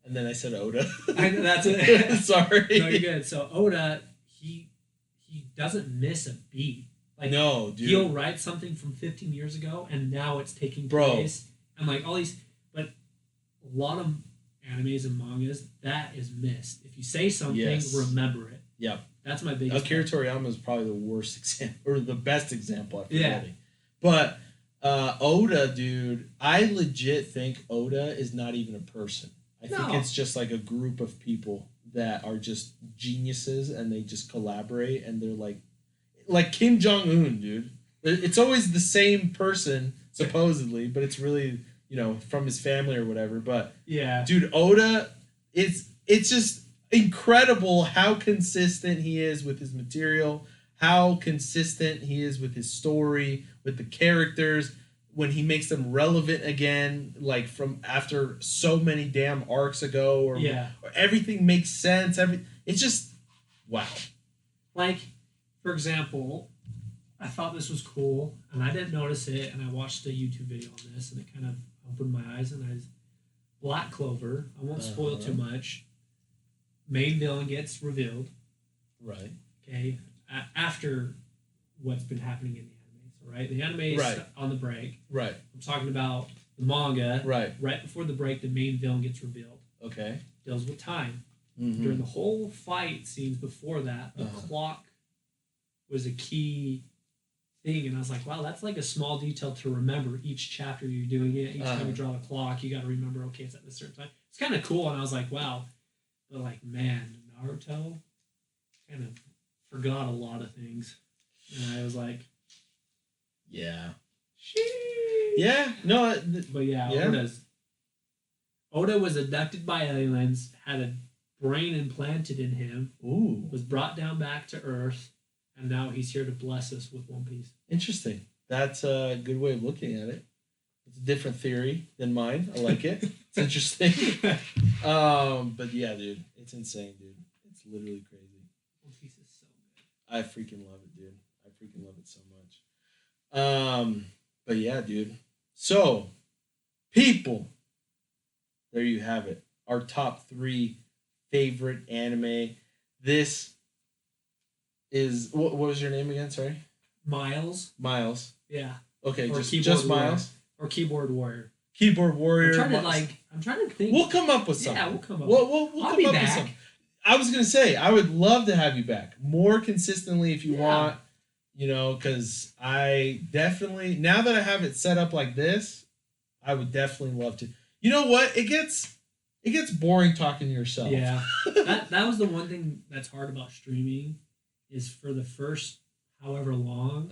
And then I said Oda. That's it. Sorry. No, you're good. So Oda, he doesn't miss a beat. No, dude. He'll write something from 15 years ago, and now it's taking place. And all these, but a lot of animes and mangas, that is missed. If you say something, remember it. Yep. That's my biggest. Akira Toriyama is probably the worst example or the best example after Yeah. Letty. But Oda, dude, I legit think Oda is not even a person. I think it's just like a group of people that are just geniuses and they just collaborate and they're like Kim Jong-un, dude. It's always the same person supposedly, but it's really, from his family or whatever. But yeah, dude, Oda, it's just incredible how consistent he is with his material, how consistent he is with his story, with the characters, when he makes them relevant again, like from after so many damn arcs ago, or everything makes sense. It's just wow. Like, for example, I thought this was cool, and I didn't notice it, and I watched a YouTube video on this, and it kind of opened my eyes, and Black Clover, I won't spoil too much, main villain gets revealed. Right. Okay. After what's been happening in the anime. So, right? The anime is on the break. Right. I'm talking about the manga. Right. Right before the break, the main villain gets revealed. Okay. Deals with time. Mm-hmm. During the whole fight scenes before that, the clock was a key thing, and I was like, wow, that's like a small detail to remember each chapter you're doing it. Each time you draw the clock, you got to remember, okay, it's at this certain time. It's kind of cool, and I was like, wow. But like, man, Naruto kind of forgot a lot of things, and I was like, yeah, sheesh. Yeah, no, but Oda was abducted by aliens, had a brain implanted in him, was brought down back to Earth, and now he's here to bless us with One Piece. Interesting. That's a good way of looking at it. It's a different theory than mine. I like it. It's interesting. But yeah, dude, it's insane, dude. It's literally crazy. One Piece is so good. I freaking love it, dude. I freaking love it so much. But yeah, dude. So, people, there you have it. Our top 3 favorite anime. This is what was your name again? Sorry. Miles. Yeah. Okay, or just Miles. Or Keyboard Warrior. Keyboard Warrior. I'm trying to think. We'll come up with something. Yeah, we'll come up. We'll come up with something. I was gonna say I would love to have you back more consistently if you want. Because I definitely, now that I have it set up like this, I would definitely love to. You know what? It gets boring talking to yourself. Yeah. that was the one thing that's hard about streaming, is for the first however long,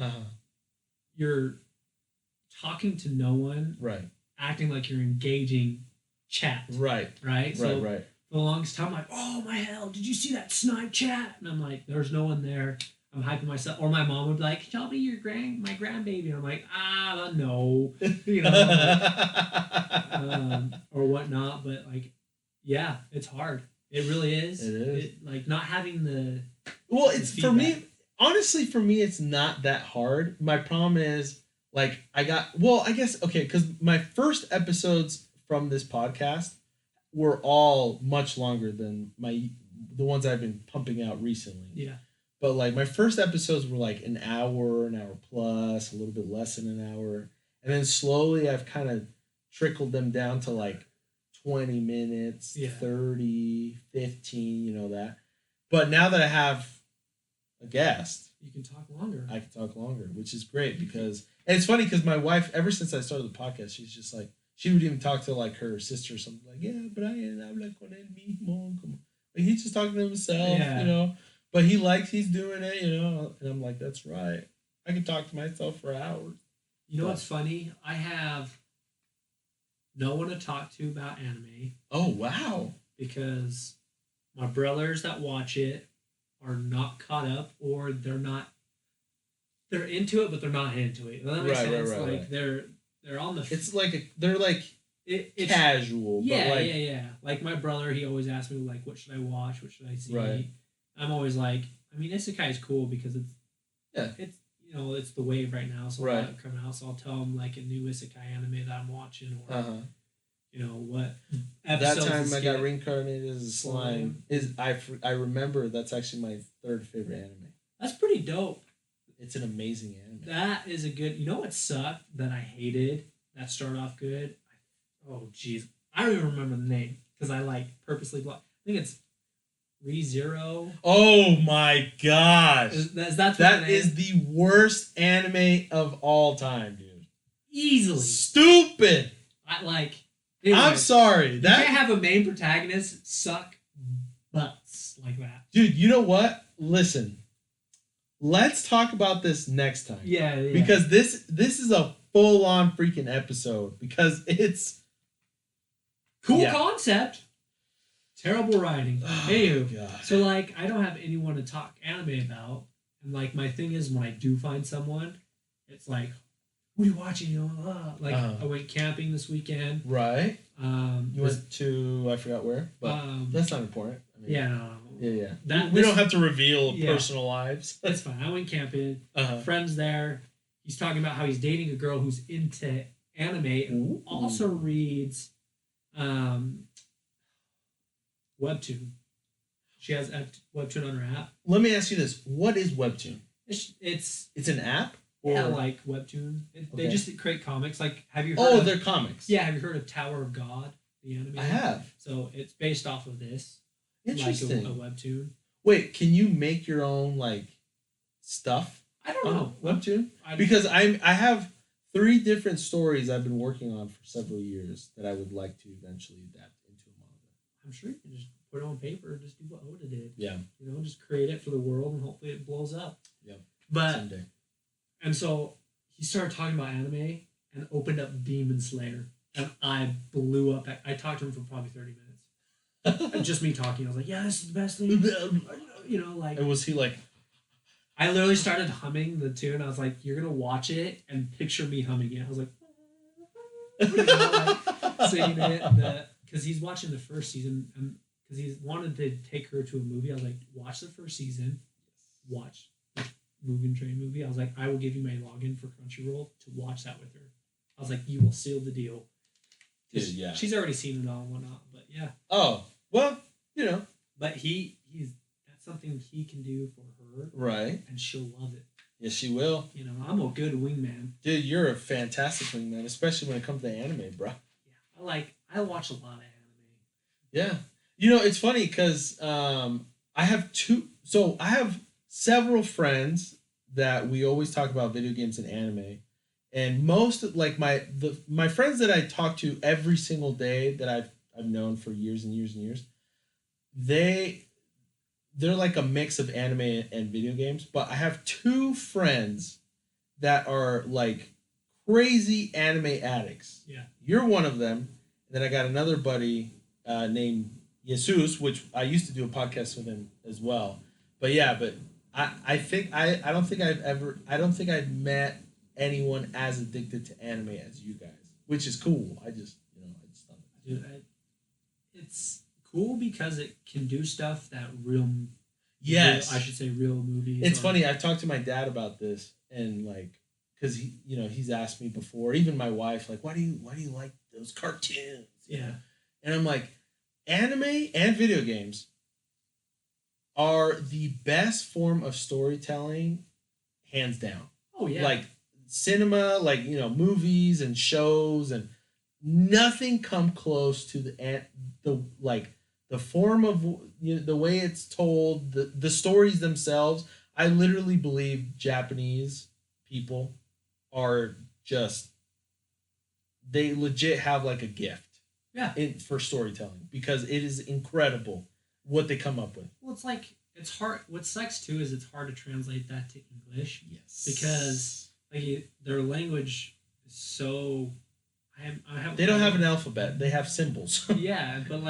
you're talking to no one, right? Acting like you're engaging chat, right? So right. For the longest time, I'm like, oh my hell, did you see that snipe chat? And I'm like, there's no one there. I'm hyping myself, or my mom would be like, "Tell me my grandbaby," and I'm like, no, or whatnot. But like, yeah, it's hard. It really is. It is. Like not having the. Well, it's for me. Honestly, for me, it's not that hard. My problem is like I guess okay, because my first episodes from this podcast were all much longer than the ones I've been pumping out recently. Yeah. But like my first episodes were like an hour plus, a little bit less than an hour. And then slowly I've kind of trickled them down to like 20 minutes, 30, 15, that. But now that I have a guest, you can talk longer. I can talk longer, which is great because, and it's funny because my wife, ever since I started the podcast, she's just like, she would even talk to like her sister or something like, yeah, Brian habla con él mismo. Like he's just talking to himself, But he's doing it, and I'm like, that's right. I can talk to myself for hours. You know what's funny? I have no one to talk to about anime. Oh, wow. Because my brothers that watch it are not caught up, or they're into it, but they're not into it. Does that make sense? Right. They're on the... It's like, they're like it's casual. Yeah, but like, yeah. Like my brother, he always asks me, like, what should I watch? What should I see? Right. I'm always like, I mean, Isekai is cool because it's it's the wave right now, so right. coming out. So I'll tell them like a new Isekai anime that I'm watching, or what episodes. That time I got reincarnated as a slime. I remember that's actually my 3rd favorite anime. That's pretty dope. It's an amazing anime. That is a good. You know what sucked that I hated that started off good? Oh jeez, I don't even remember the name because I like purposely blocked. I think it's ReZero. Oh my gosh. That is the worst anime of all time, dude. Easily. Stupid. Anyway, I'm sorry. You can't have a main protagonist suck butts like that. Dude, you know what? Listen. Let's talk about this next time. Yeah. Because this is a full-on freaking episode. Because it's... Cool concept. Terrible writing. Anywho, God. so I don't have anyone to talk anime about. And my thing is when I do find someone, it's like, what are you watching? I went camping this weekend. Right. You went to, I forgot where, but that's not important. I mean, Yeah. We don't have to reveal personal lives. That's fine. I went camping. Friends there. He's talking about how he's dating a girl who's into anime and also reads Webtoon. She has Webtoon on her app. Let me ask you this: what is Webtoon? It's an app. Yeah, like Webtoon. They just create comics. Have you heard? Oh, they're comics. Yeah, have you heard of Tower of God, the anime? I have. So it's based off of this. Interesting. Like a Webtoon. Wait, can you make your own stuff? I don't know. Webtoon? Because I have 3 different stories I've been working on for several years that I would like to eventually adapt into a manga. I'm sure you can just put it on paper and just do what Oda did. Yeah. Just create it for the world and hopefully it blows up. Yeah. But someday. And so he started talking about anime and opened up Demon Slayer. And I blew up. I talked to him for probably 30 minutes. And just me talking. I was like, yeah, this is the best thing. And was he like... I literally started humming the tune. I was like, you're going to watch it and picture me humming it. I was like... singing it. Because he's watching the first season. Because he wanted to take her to a movie. I was like, watch the first season. Watch Mugen Train movie. I was like, I will give you my login for Crunchyroll to watch that with her. I was like, you will seal the deal. Dude, yeah. She's already seen it all and whatnot, but yeah. Oh, well, But that's something he can do for her. Right. And she'll love it. Yes, she will. I'm a good wingman. Dude, you're a fantastic wingman, especially when it comes to anime, bro. Yeah, I watch a lot of anime. Yeah. It's funny because I have several friends that we always talk about video games and anime, and most my friends that I talk to every single day that I've known for years and years and years, they're like a mix of anime and video games. But I have 2 friends that are like crazy anime addicts. Yeah, you're one of them. And then I got another buddy named Jesus, which I used to do a podcast with him as well. But yeah, I don't think I've met anyone as addicted to anime as you guys, which is cool. I just love it. Dude, it's cool because it can do stuff that real movies. It's funny. I've talked to my dad about this, and because he's asked me before, even my wife, why do you like those cartoons? Yeah, and I'm like, anime and video games are the best form of storytelling, hands down. Oh yeah. Cinema, movies and shows, and nothing come close to the form of the way it's told, the stories themselves. I literally believe Japanese people are they legit have a gift. Yeah. For storytelling, because it is incredible what they come up with. Well, it's hard. What sucks too is it's hard to translate that to English. Yes. Because their language is so. They don't have an alphabet. They have symbols. Yeah, but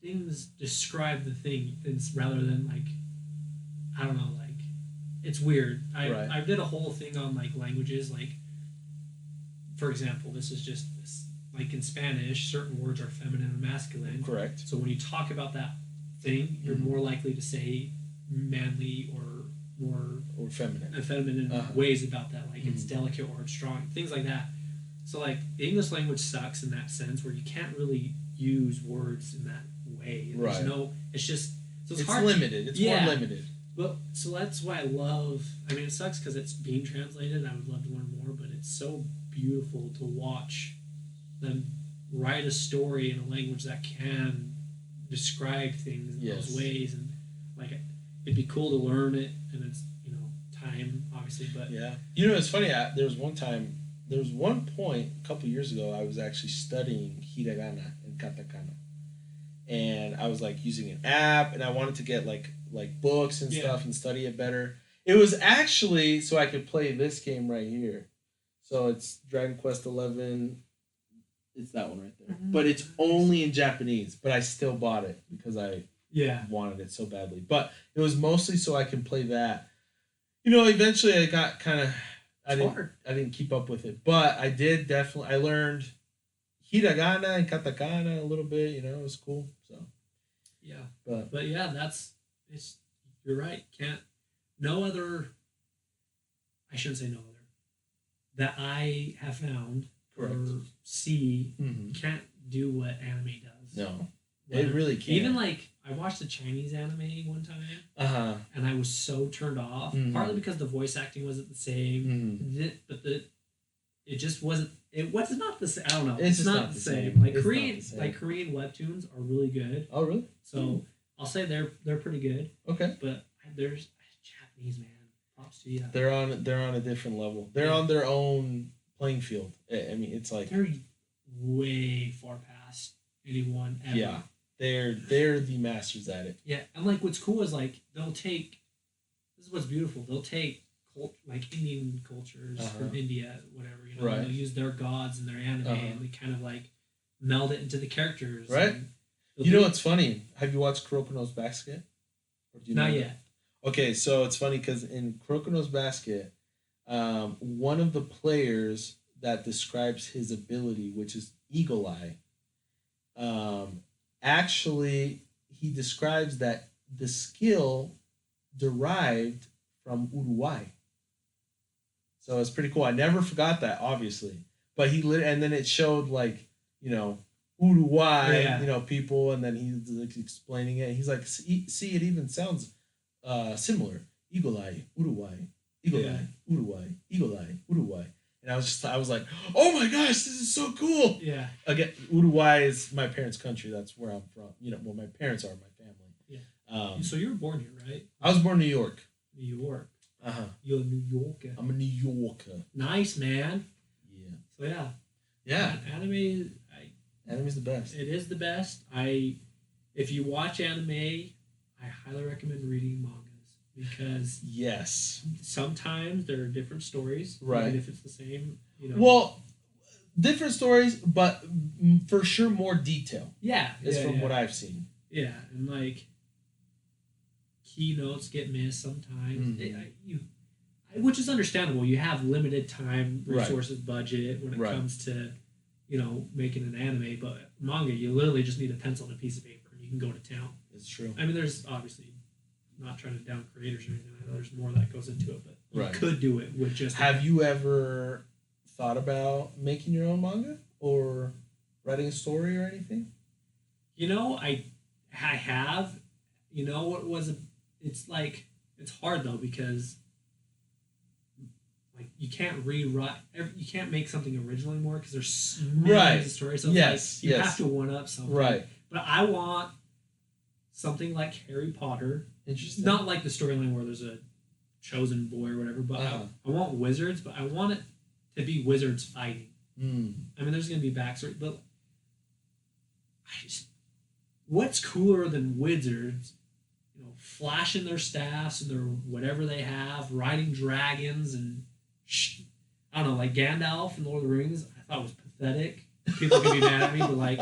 things describe the thing rather than I don't know, it's weird. I did a whole thing on languages, for example, this is just this. In Spanish, certain words are feminine and masculine. Correct. So when you talk about that thing, you're more likely to say manly or more feminine ways about that. It's delicate or it's strong, things like that. So the English language sucks in that sense where you can't really use words in that way. Right. It's just so it's hard. Limited. It's more limited. But so that's why I love. I mean, it sucks because it's being translated. I would love to learn more, but it's so beautiful to watch them write a story in a language that can describe things in Yes. those ways, and like it'd be cool to learn it, and it's time obviously, but Yeah. It's funny. There was one point a couple years ago I was actually studying hiragana and katakana, and I was like using an app, and I wanted to get like books and stuff and study it better. It was actually so I could play this game right here. So it's Dragon Quest 11. It's that one right there. But it's only in Japanese. But I still bought it because I wanted it so badly. But it was mostly so I can play that. Eventually I got kind of I didn't keep up with it, but I did definitely. I learned hiragana and katakana a little bit. It was cool. So yeah, but yeah, it's. You're right. No other. I shouldn't say no other. That I have found Correct. or see can't do what anime does. No, it really can't. Even like I watched a Chinese anime one time, and I was so turned off. Partly because the voice acting wasn't the same, but it just wasn't. It was not the same. I don't know. It's not the same. Like Korean webtoons are really good. Oh really? So I'll say they're pretty good. Okay. But there's Japanese, man. Props to you. They're on a different level. They're on their own playing field. I mean, it's like they're way far past anyone ever. Yeah. They're the masters at it. Yeah, and like what's cool is like they'll take. This is what's beautiful. They'll take like Indian cultures from India, whatever. Right. They'll use their gods in their anime, and they kind of like meld it into the characters. Right. What's funny? Have you watched Kurokono's Basket? Or do you Not yet. Okay, so it's funny because in Kurokono's Basket, one of the players that describes his ability, which is Eagle Eye, actually he describes that the skill derived from Uruguay. So it's pretty cool. I never forgot that, obviously. But and then it showed like, Uruguay, people, and then he's like explaining it. He's like, see, it even sounds similar. Eagle Eye, Uruguay, Eagle Eye, Uruguay, Eagle Eye, Uruguay. And I was like, oh my gosh, this is so cool. Yeah. Again, Uruguay is my parents' country. That's where I'm from. Well, my parents are my family. Yeah. So you were born here, right? I was born in New York. New York. You're a New Yorker. I'm a New Yorker. Nice, man. Yeah. So yeah. Yeah. Anime's the best. It is the best. If you watch anime, I highly recommend reading mangas because yes, sometimes there are different stories, right? Even if it's the same, Well, different stories, but for sure more detail. Yeah, from what I've seen. Yeah, and like keynotes get missed sometimes, which is understandable. You have limited time, resources, budget when it comes to making an anime, but manga, you literally just need a pencil and a piece of paper, and you can go to town. It's true. I mean, there's obviously not trying to down creators or anything. I know there's more that goes into it, but you could do it with just. Have you ever thought about making your own manga or writing a story or anything? I have. What was it's like it's hard though because. Like you can't rewrite, you can't make something original anymore because there's millions of stories. So you have to one up something. Right. But I want something like Harry Potter. Interesting. Not like the storyline where there's a chosen boy or whatever. But I want wizards. But I want it to be wizards fighting. I mean, there's gonna be backstory, but what's cooler than wizards? Flashing their staffs and their whatever they have, riding dragons and. I don't know, like Gandalf in Lord of the Rings, I thought was pathetic. People could be mad at me, but like,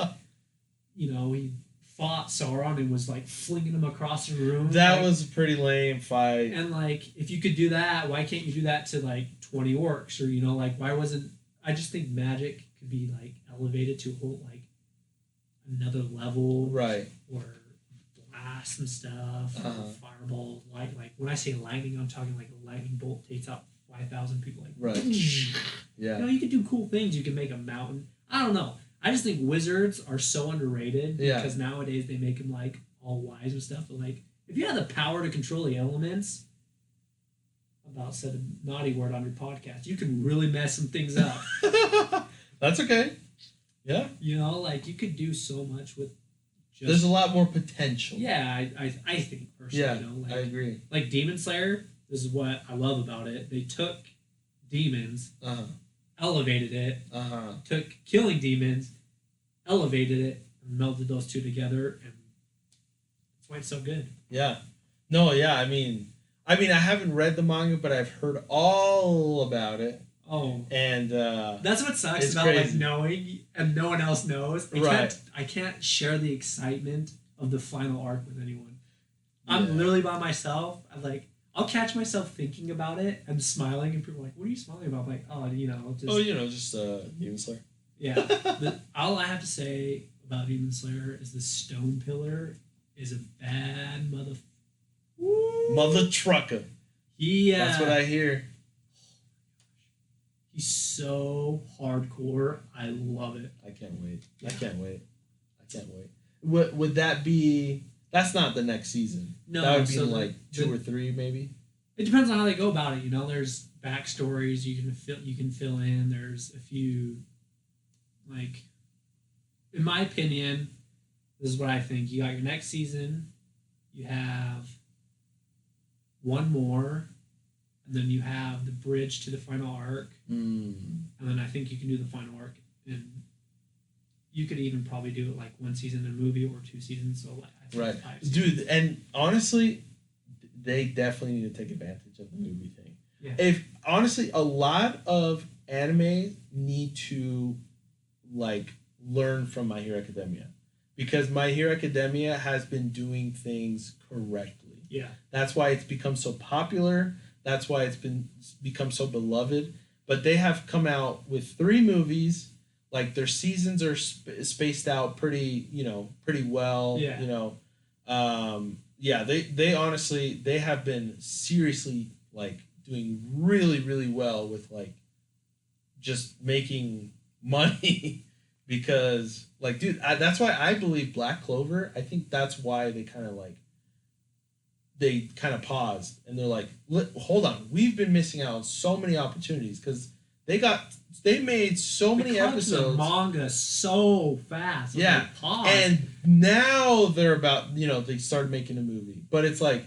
he fought Sauron and was like flinging him across the room. That was a pretty lame fight. And like, if you could do that, why can't you do that to like 20 orcs? Or why wasn't? I just think magic could be like elevated to like another level, right? Or blast and stuff, or fireball, light. Like when I say lightning, I'm talking like a lightning bolt takes out 5,000 people. Like right, yeah. You can do cool things. You can make a mountain. I don't know. I just think wizards are so underrated because nowadays they make them like all wise and stuff. But like, if you have the power to control the elements, about said a naughty word on your podcast, you can really mess some things up. That's okay. Yeah. Like you could do so much with There's a lot more potential. Yeah, I think personally. Yeah, you know, like, I agree. Like Demon Slayer, this is what I love about it. They took demons, elevated it, took killing demons, elevated it, and melded those two together, and that's why it's so good. Yeah. No, yeah, I mean, I haven't read the manga, but I've heard all about it. Oh, and that's what sucks about crazy. Like knowing and no one else knows. I can't share the excitement of the final arc with anyone. I'm literally by myself. I'll catch myself thinking about it and smiling, and people are like, "What are you smiling about?" I'm like, oh, just Demon Slayer. Yeah. All I have to say about Demon Slayer is the Stone Pillar is a bad mother trucker. That's what I hear. He's so hardcore. I love it. I can't wait. Yeah. I can't wait. Would that be? That's not the next season. No, that would be like 2 or 3, maybe. It depends on how they go about it. You know, there's backstories you can fill in. There's a few, like, in my opinion, this is what I think. You got your next season. You have one more. And then you have the bridge to the final arc. And then I think you can do the final arc. And you could even probably do it like 1 season in a movie or 2 seasons. So like, I think 5 seasons. Dude, and honestly, they definitely need to take advantage of the movie thing. Yeah. If honestly, a lot of anime need to like learn from My Hero Academia. Because My Hero Academia has been doing things correctly. Yeah. That's why it's become so popular. That's why it's become so beloved. But they have come out with 3 movies. Like their seasons are spaced out pretty well. Yeah. They honestly they have been seriously like doing really really well with like just making money because like dude that's why I believe Black Clover. I think that's why they kind of paused and they're like, hold on, we've been missing out on so many opportunities because they made so many episodes. The manga so fast. Yeah, and now they're about they started making a movie, but it's like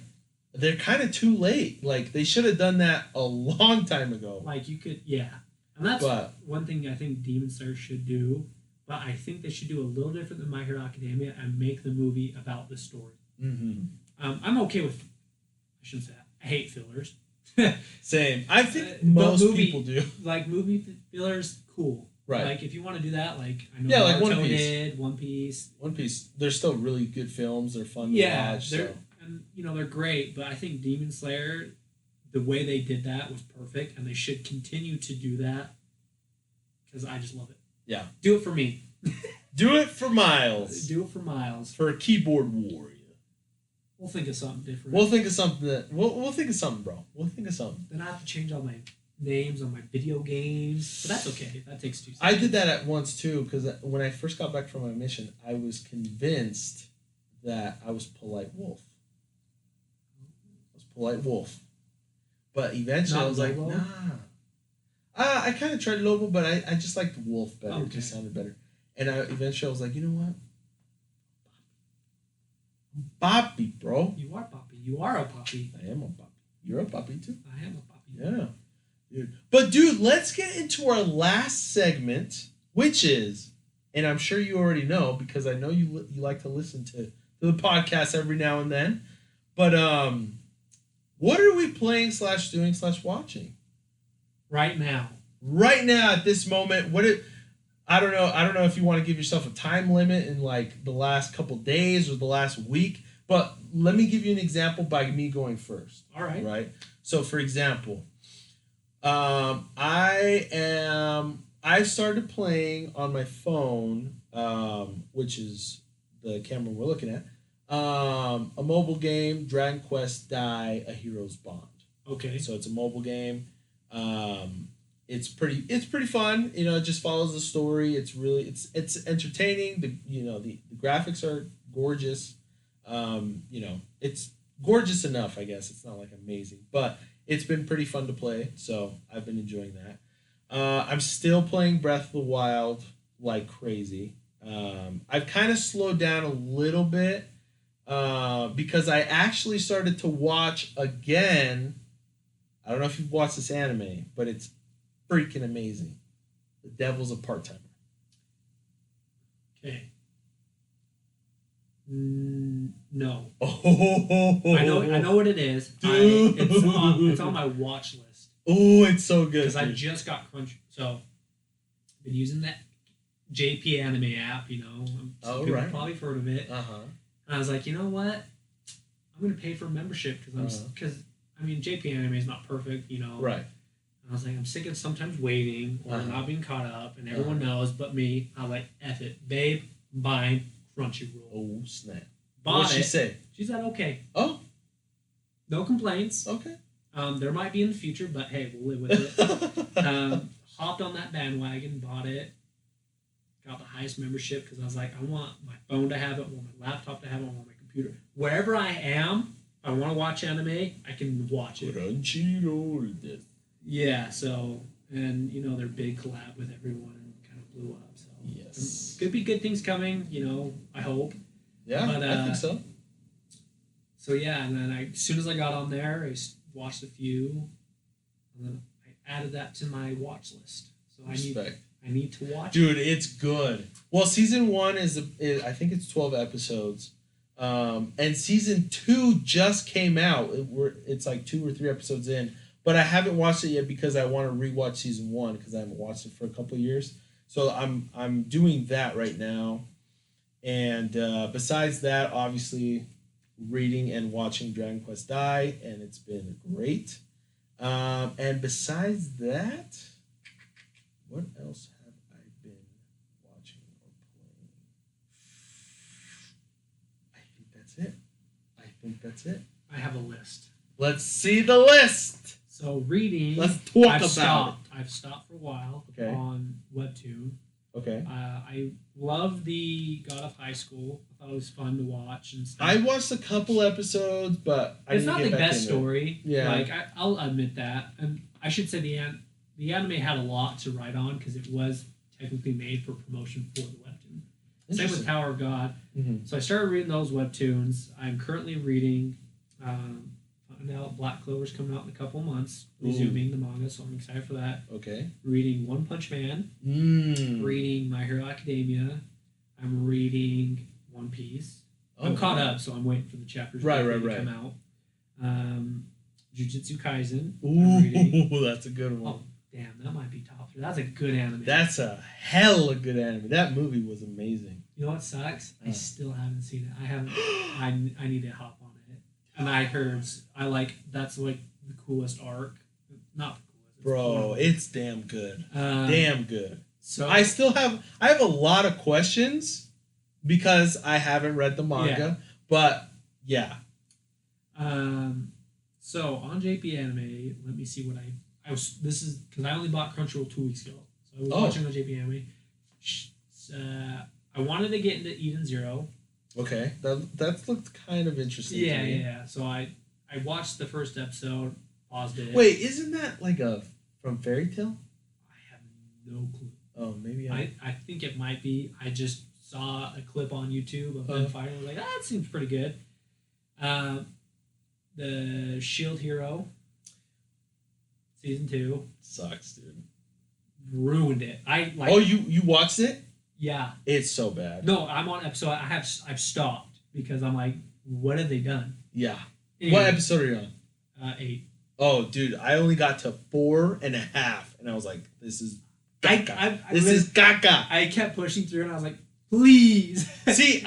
they're kind of too late. Like they should have done that a long time ago. Like you could, and that's one thing I think Demon Slayer should do. But I think they should do a little different than My Hero Academia and make the movie about the story. Mm-hmm. I'm okay with. I shouldn't say that. I hate fillers. Same. I think most people do. Like movie fillers, cool. Right. Like if you want to do that, like I know Naruto like One Piece. did, One Piece. One Piece. They're still really good films. They're fun to watch. And they're great. But I think Demon Slayer, the way they did that was perfect, and they should continue to do that because I just love it. Yeah. Do it for me. Do it for Miles. Do it for Miles. For a keyboard warrior. We'll think of something different. We'll think of something we'll think of something, bro. We'll think of something. Then I have to change all my names on my video games, but that's okay. That takes 2 seconds. I did that at once too because when I first got back from my mission, I was convinced that I was Polite Wolf. But eventually I was like, nah. I kind of tried Lobo, but I just liked Wolf better. Okay. It just sounded better. And eventually I was like, you know what? Poppy, bro. You are Poppy. You are a Poppy. I am a Poppy. You're a Poppy too. I am a Poppy. Yeah. Dude. But dude, let's get into our last segment, which is, and I'm sure you already know because I know you like to listen to the podcast every now and then. But what are we playing / doing / watching? Right now at this moment, I don't know if you want to give yourself a time limit in like the last couple days or the last week, but let me give you an example by me going first. All right. Right. So for example, I started playing on my phone, which is the camera we're looking at, a mobile game, Dragon Quest Dai: A Hero's Bond. Okay. So it's a mobile game. It's pretty fun. It just follows the story. It's entertaining. The graphics are gorgeous. It's gorgeous enough, I guess. It's not like amazing, but it's been pretty fun to play. So I've been enjoying that. I'm still playing Breath of the Wild like crazy. I've kind of slowed down a little bit because I actually started to watch again. I don't know if you've watched this anime, but it's freaking amazing. The Devil's a Part-Timer. Okay. No. Oh, I know what it is. Dude. It's on my watch list. Oh, it's so good. Because I just got Crunch. So, I've been using that JP Anime app, Some people probably have heard of it. Uh-huh. And I was like, you know what? I'm going to pay for a membership because JP Anime is not perfect, Right. And I was like, I'm sick of sometimes waiting or not being caught up, and everyone knows but me. I was like, F it. Babe, I'm buying Crunchyroll. Oh, snap. What'd she say? She said, okay. Oh. No complaints. Okay. There might be in the future, but hey, we'll live with it. Hopped on that bandwagon, bought it, got the highest membership because I was like, I want my phone to have it, I want my laptop to have it, I want my computer. Wherever I am, if I want to watch anime, I can watch it. Crunchyroll. Yeah, so, and, their big collab with everyone kind of blew up. So yes. Could be good things coming, I hope. Yeah, but, I think so. So, yeah, and then as soon as I got on there, I watched a few, and then I added that to my watch list. So Respect. I need to watch Dude, it's good. Well, season 1 is I think it's 12 episodes. And season 2 just came out. It's like 2 or 3 episodes in. But I haven't watched it yet because I want to rewatch season 1 because I haven't watched it for a couple of years. So I'm doing that right now. And besides that, obviously, reading and watching Dragon Quest Die, and it's been great. And besides that, what else have I been watching or playing? I think that's it. I have a list. Let's see the list. So reading. Let's talk I've about stopped. I've stopped for a while Okay. on Webtoon. Okay. I love the God of High School. I thought it was fun to watch and stuff. I watched a couple episodes, but I it's didn't not get the back best into it. story. Yeah. Like I'll admit that, and I should say the anime had a lot to write on because it was technically made for promotion for the webtoon. Same with Tower of God. Mm-hmm. So I started reading those webtoons. I'm currently reading. Found out Black Clover's coming out in a couple of months. Resuming the manga, so I'm excited for that. Okay. Reading One Punch Man. Reading My Hero Academia. I'm reading One Piece. I'm caught up, so I'm waiting for the chapters to come out. Jujutsu Kaisen. Ooh, that's a good one. Oh, damn, that might be top 3. That's a good anime. That's a hella good anime. That movie was amazing. You know what sucks? I still haven't seen it. I haven't. I need to hop on it. And I heard that's like the coolest arc. Not the coolest. Bro, it's damn good. Damn good. So I have a lot of questions because I haven't read the manga, but yeah. So on JP Anime, let me see what I was. This is because I only bought Crunchyroll 2 weeks ago, so I was watching on JP Anime. I wanted to get into Eden Zero. Okay, that looked kind of interesting. to me. Yeah. So I watched the first episode, paused it. Wait, isn't that like from Fairy Tail? I have no clue. Oh, maybe I think it might be. I just saw a clip on YouTube of them fighting. I was like, that seems pretty good. The Shield Hero season 2 sucks, dude. Ruined it. You watched it? Yeah. It's so bad. No, I'm on episode. I've stopped because I'm like, what have they done? Yeah. Anyway, What episode are you on? 8. Oh, dude, I only got to 4.5, and I was like, this is gaga. This is gaga. I kept pushing through, and I was like, please. See,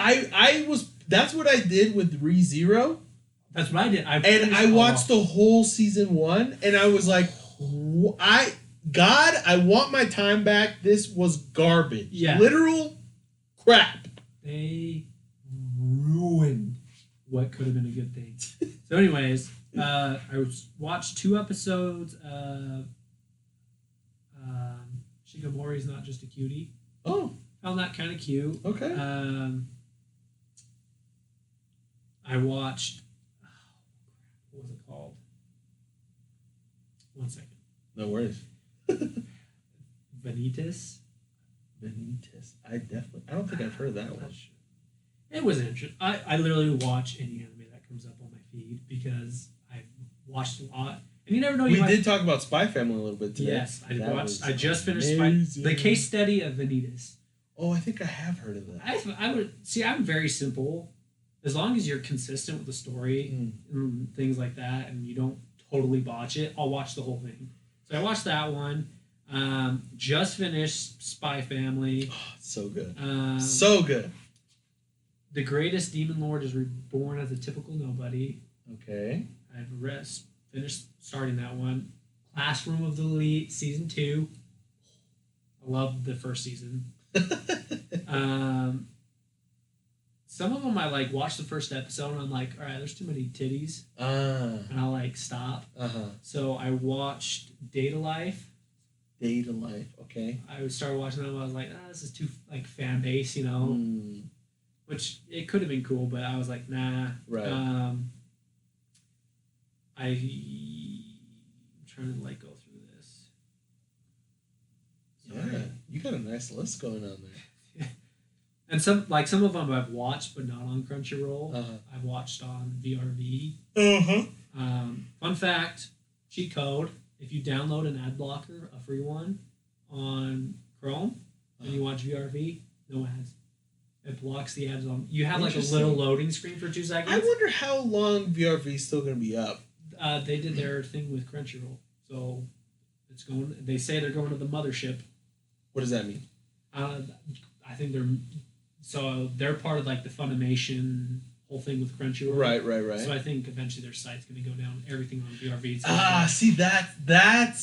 that's what I did with ReZero. That's what I did. I watched the whole season 1, and I was like, I want my time back. This was garbage. Yeah. Literal crap. They ruined what could have been a good thing. So anyways, I watched 2 episodes of Shikamori's Not Just a Cutie. Oh. Found that kind of cute. Okay. I watched... what was it called? 1 second. No worries. Vanitas. Benitez. I don't think I've heard that one. It was interesting. I literally watch any anime that comes up on my feed because I've watched a lot. And you never know. We did talk about Spy Family a little bit today. Yes, I just finished the case study of Benitez. Oh, I think I have heard of that. I would see. I'm very simple. As long as you're consistent with the story and things like that, and you don't totally botch it, I'll watch the whole thing. So I watched that one. Just finished Spy Family. Oh, so good. So good. The Greatest Demon Lord is Reborn as a Typical Nobody. Okay. I've finished starting that one. Classroom of the Elite Season 2. I loved the first season. Some of them I watch the first episode and I'm like, all right, there's too many titties, and I'll stop. So I watched Data Life. Data Life, okay. I started watching them. I was like, this is too fan base, which it could have been cool, but I was like, nah. Right. I'm trying to go through this. Sorry. Yeah, you got a nice list going on there. And some of them I've watched, but not on Crunchyroll. I've watched on VRV. Fun fact, cheat code: if you download an ad blocker, a free one, on Chrome, and you watch VRV, no ads. It blocks the ads on. You have a little loading screen for 2 seconds. I wonder how long VRV is still going to be up. They did their thing with Crunchyroll, so it's going. They say they're going to the mothership. What does that mean? I think they're part of the Funimation whole thing with Crunchyroll. Right. So I think eventually their site's going to go down. Everything on VRV. See that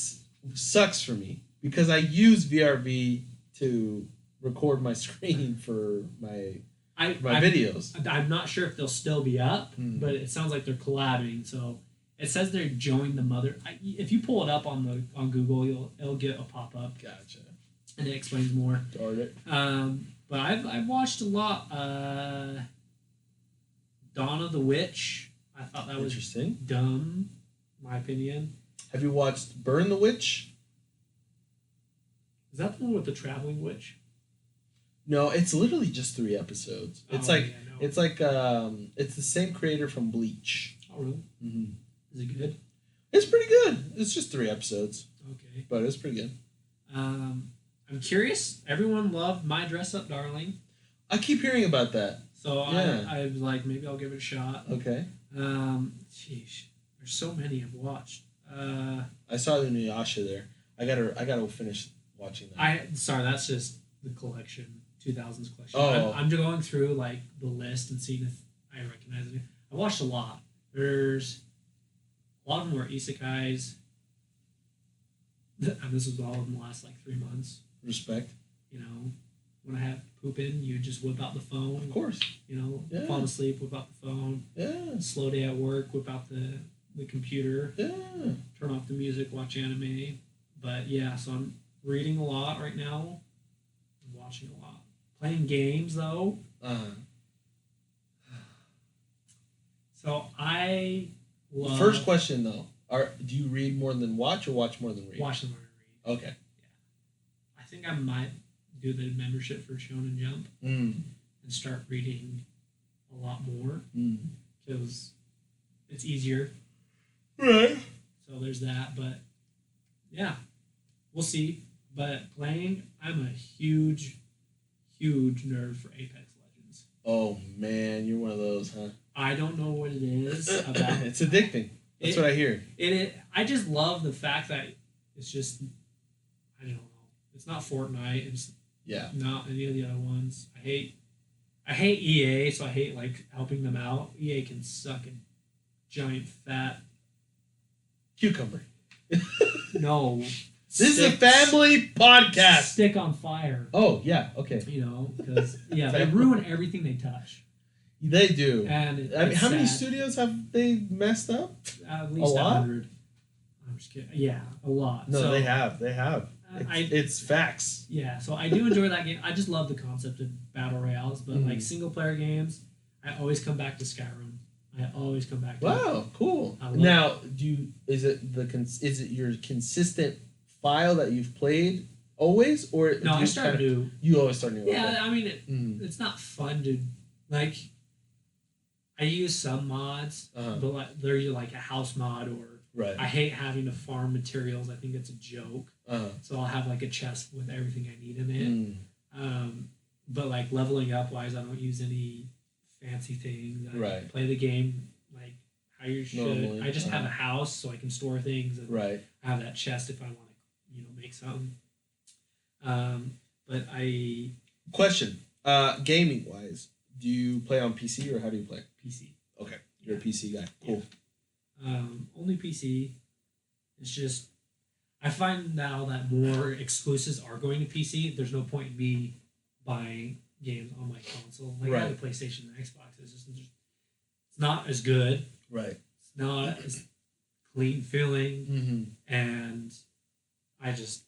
sucks for me because I use VRV to record my screen for my videos. I'm not sure if they'll still be up, but it sounds like they're collabing. So it says they're joined the mother. If you pull it up on Google, it'll get a pop up. Gotcha. And it explains more. Darn it. But I've watched a lot. Dawn of the Witch. I thought that was interesting. Dumb, in my opinion. Have you watched Burn the Witch? Is that the one with the traveling witch? No, it's literally just 3 episodes. It's it's the same creator from Bleach. Oh really? Mm-hmm. Is it good? It's pretty good. It's just 3 episodes. Okay. But it's pretty good. I'm curious. Everyone loved My Dress Up Darling. I keep hearing about that. So yeah. I was like, maybe I'll give it a shot. Okay. Sheesh. There's so many I've watched. I saw the Inuyasha there. I gotta finish watching that. Sorry, that's just the collection, 2000s collection. Oh. I'm just going through the list and seeing if I recognize it. I watched a lot. There's a lot of them were isekais. And this was all in the last 3 months. Respect. When I have poop in, you just whip out the phone. Of course. Yeah. Fall asleep, whip out the phone. Yeah. Slow day at work, whip out the computer. Yeah. Turn off the music, watch anime. But yeah, so I'm reading a lot right now. I'm watching a lot. Playing games though. So I love. First question though. Do you read more than watch or watch more than read? Watch more than read. Okay. Yeah. I think I might do the membership for Shonen Jump and start reading a lot more because it's easier. Right. So there's that, but yeah, we'll see. But playing, I'm a huge nerd for Apex Legends. Oh man, you're one of those, huh? I don't know what it is about. It's addicting. That's what I hear. I just love the fact that it's just, I don't know. It's not Fortnite. It's not any of the other ones. I hate EA, so I hate helping them out. EA can suck a giant fat cucumber. No. This is a family podcast. Stick on fire. Oh yeah, okay. Because they ruin everything they touch. They do. And how many studios have they messed up? At least 100. I'm just kidding. Yeah, a lot. No, they have. It's facts. Yeah, so I do enjoy that game. I just love the concept of battle royales, but single player games, I always come back to Skyrim. I always come back to it. Cool. Now, is it your consistent file that you've played Always, or No, I start new. You always start new. Yeah, Okay. I mean, it's not fun to like. I use some mods, but like they're like a house mod or. Right. I hate having to farm materials. I think it's a joke. So I'll have like a chest with everything I need in it. But like leveling up wise, I don't use any fancy things. I play the game like how you should. Normally, I just have a house so I can store things. And I have that chest if I want to, make something. But I question. Gaming wise, do you play on PC or how do you play? PC. Okay, you're a PC guy. Cool. Yeah. Only PC. It's just I find now that more exclusives are going to PC. There's no point in me buying games on my console. Like I have a PlayStation and Xbox. It's not as good. Right. It's not as clean feeling. And I just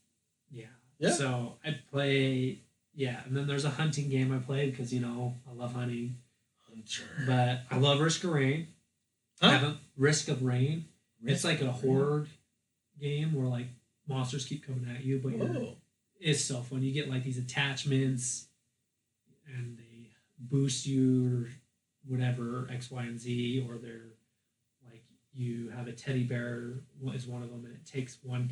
yeah. So I play and then there's a hunting game I play because I love hunting. Hunter. But I love Risk of Rain. Risk of Rain. It's like a horror game where like monsters keep coming at you, but it's so fun. You get like these attachments and they boost you or whatever, X, Y, and Z, or they're like you have a teddy bear is one of them and it takes one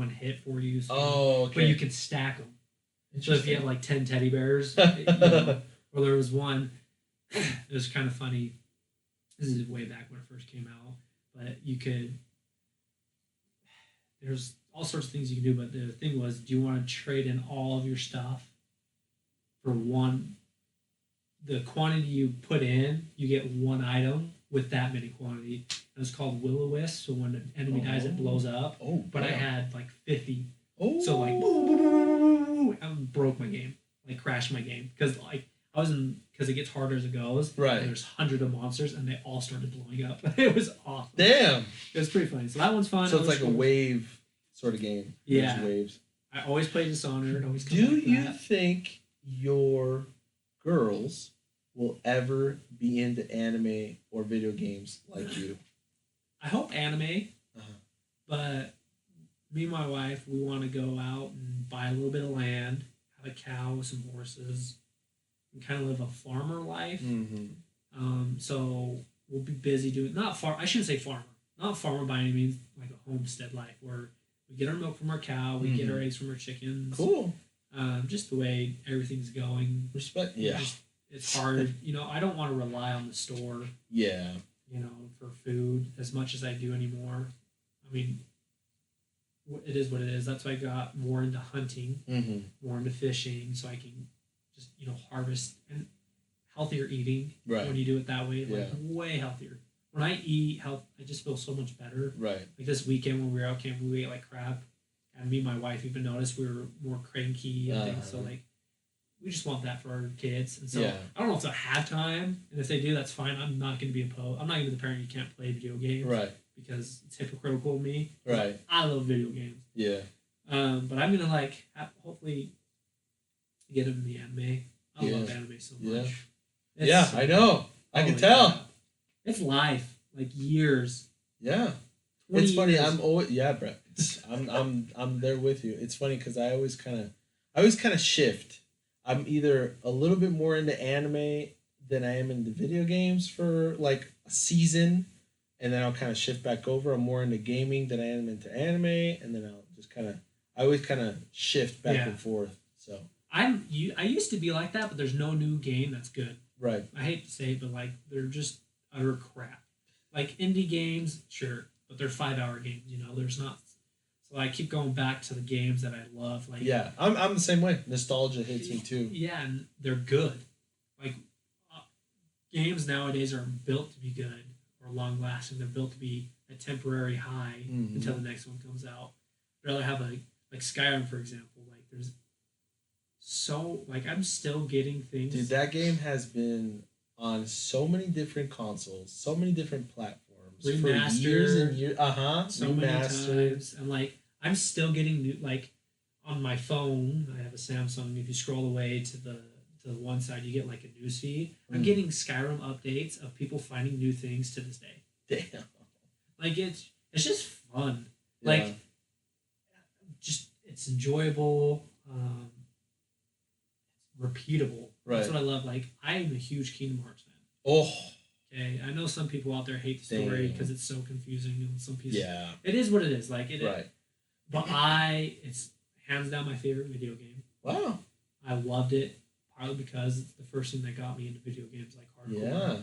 hit for you. So but you can stack them. So if you have like 10 teddy bears, or there was one, it was kind of funny. This is way back when it first came out, but there's all sorts of things you can do, but the thing was, do you want to trade in all of your stuff for the quantity you put in, you get one item with that many quantity. It was called Will-O-Wisp, so when an enemy dies, it blows up. But I had like 50. So like, I broke my game, like crashed my game, because like because it gets harder as it goes. Right. There's hundreds of monsters, and they all started blowing up. It was awesome. Damn. It was pretty funny. So that one's fun. So it's like a wave sort of game. Yeah. There's waves. I always play Dishonored. Do you think your girls will ever be into anime or video games like you? I hope anime, but me and my wife, we want to go out and buy a little bit of land, have a cow, some horses, and kind of live a farmer life. So we'll be busy doing I shouldn't say farmer, not farmer by any means, like a homestead life where we get our milk from our cow, we get our eggs from our chickens. Cool. Just the way everything's going. Respect. Yeah. It's hard. I don't want to rely on the store. Yeah. For food as much as I do anymore. I mean, it is what it is. That's why I got more into hunting, more into fishing, so I can just harvest and healthier eating. Right. When you do it that way, like way healthier. When I eat health, I just feel so much better. Right. Like this weekend when we were out camping, we ate like crap, and me and my wife even noticed we were more cranky and things. So like, we just want that for our kids, and so I don't know if they'll have time, and if they do, that's fine. I'm not going to be opposed. I'm not going to be the parent you can't play video games, right? Because it's hypocritical of me, right? I love video games, but I'm gonna hopefully get them in the anime. I love anime so much. I know. I can tell. It's life, like years. Yeah, it's funny. Years. I'm always Brett. I'm there with you. It's funny because I always kind of shift. I'm either a little bit more into anime than I am into video games for like a season, and then I'll kind of shift back over. I'm more into gaming than I am into anime, and then I'll just I always kind of shift back and forth. So I used to be like that, but there's no new game that's good. Right. I hate to say it, but like they're just utter crap. Like indie games, sure, but they're 5-hour games. There's not. So I keep going back to the games that I love. Like I'm the same way. Nostalgia hits me too. Yeah, and they're good. Like games nowadays are built to be good or long lasting. They're built to be a temporary high until the next one comes out. I'd rather have like Skyrim, for example. Like there's I'm still getting things. Dude, that game has been on so many different consoles, so many different platforms. Remastered, for years and years. So many times, and like I'm still getting new. Like on my phone, I have a Samsung. If you scroll away to the one side, you get like a news feed. I'm getting Skyrim updates of people finding new things to this day. Damn. Like it's just fun. Yeah. Like it's It's enjoyable. It's repeatable. Right. That's what I love. Like, I am a huge Kingdom Hearts fan. Oh. Okay, I know some people out there hate the story because it's so confusing and some pieces. Yeah. It is what it is. Like it. Right. But it's hands down my favorite video game. Wow. I loved it partly because it's the first thing that got me into video games like hardcore. Yeah.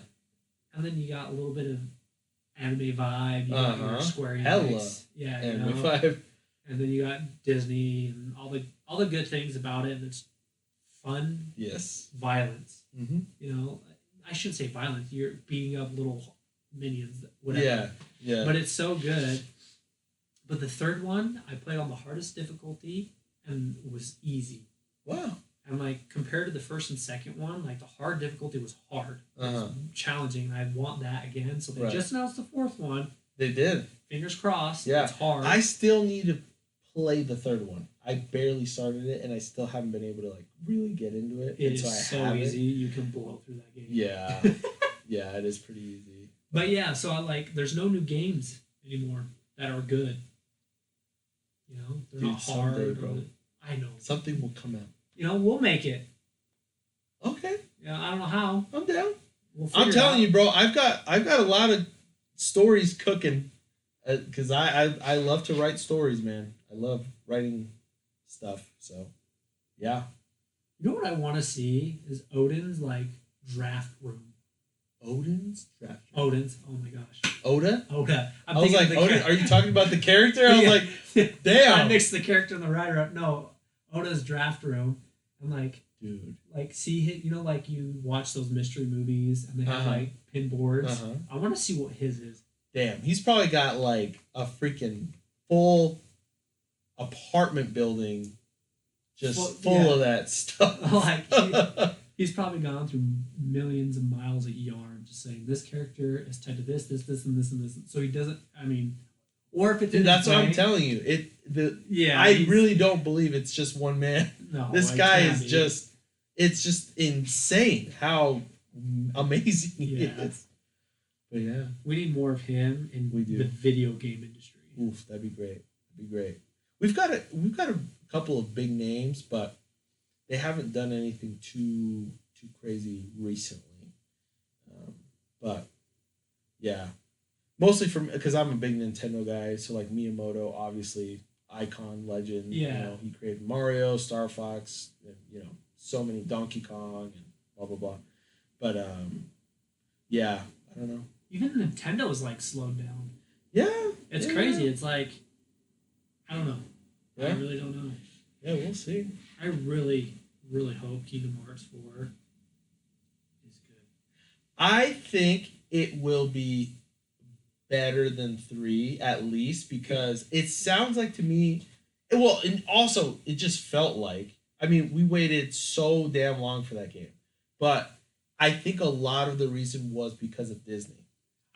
And then you got a little bit of anime vibe. You got your Square Enix. Hella. Yeah. Anime vibe. And then you got Disney and all the good things about it. And it's fun. Yes. Violence. Mm-hmm. You know, I shouldn't say violence. You're beating up little minions, whatever. Yeah. Yeah. But it's so good. But the third one, I played on the hardest difficulty and it was easy. Wow. And like compared to the first and second one, like the hard difficulty was hard. It was Uh-huh. challenging, and I want that again. So they Right. just announced the fourth one. They did. Fingers crossed. Yeah. It's hard. I still need to play the third one. I barely started it, and I still haven't been able to like really get into it. It and is so easy. You can blow through that game. Yeah. Yeah, it is pretty easy. But yeah, so I there's no new games anymore that are good. You know, they're Dude, not someday, hard. bro. I know. Something will come out. You know, we'll make it. Okay. Yeah, I don't know how. I'm down. We'll I'm figure it telling out. you, bro. I've got a lot of stories cooking, because I love to write stories, man. I love writing stuff. So, yeah. You know what I want to see is Odin's like draft room. Odin's draft. Odin's. Oh my gosh. Oda. Oda. I was like, Odin. Are you talking about the character? I was like, damn. I mixed the character and the writer up. No, Oda's draft room. I'm like, dude. Like, see, you know, like you watch those mystery movies and they have like pin boards. I want to see what his is. Damn, he's probably got like a freaking full apartment building, just full of that stuff. Like he's probably gone through millions of miles of yarn, just saying this character is tied to this, and this, and this. So he doesn't. I mean, or if it's dude, that's what I'm telling you. I really don't believe it's just one man. No, this guy is just. It's just insane how amazing he is. But yeah, we need more of him in the video game industry. Oof, that'd be great. That'd be great. We've got a couple of big names, but they haven't done anything too crazy recently. But yeah, mostly because I'm a big Nintendo guy. So like Miyamoto, obviously icon legend. Yeah, you know, he created Mario, Star Fox, and, you know, so many Donkey Kong and blah blah blah. But yeah, I don't know. Even Nintendo is like slowed down. Yeah, it's crazy. It's like I don't know. Yeah. I really don't know. Yeah, we'll see. I really, really hope Kingdom Hearts 4 is good. I think it will be better than 3 at least, because it sounds like to me. Well, and also it just felt like. I mean, we waited so damn long for that game, but I think a lot of the reason was because of Disney.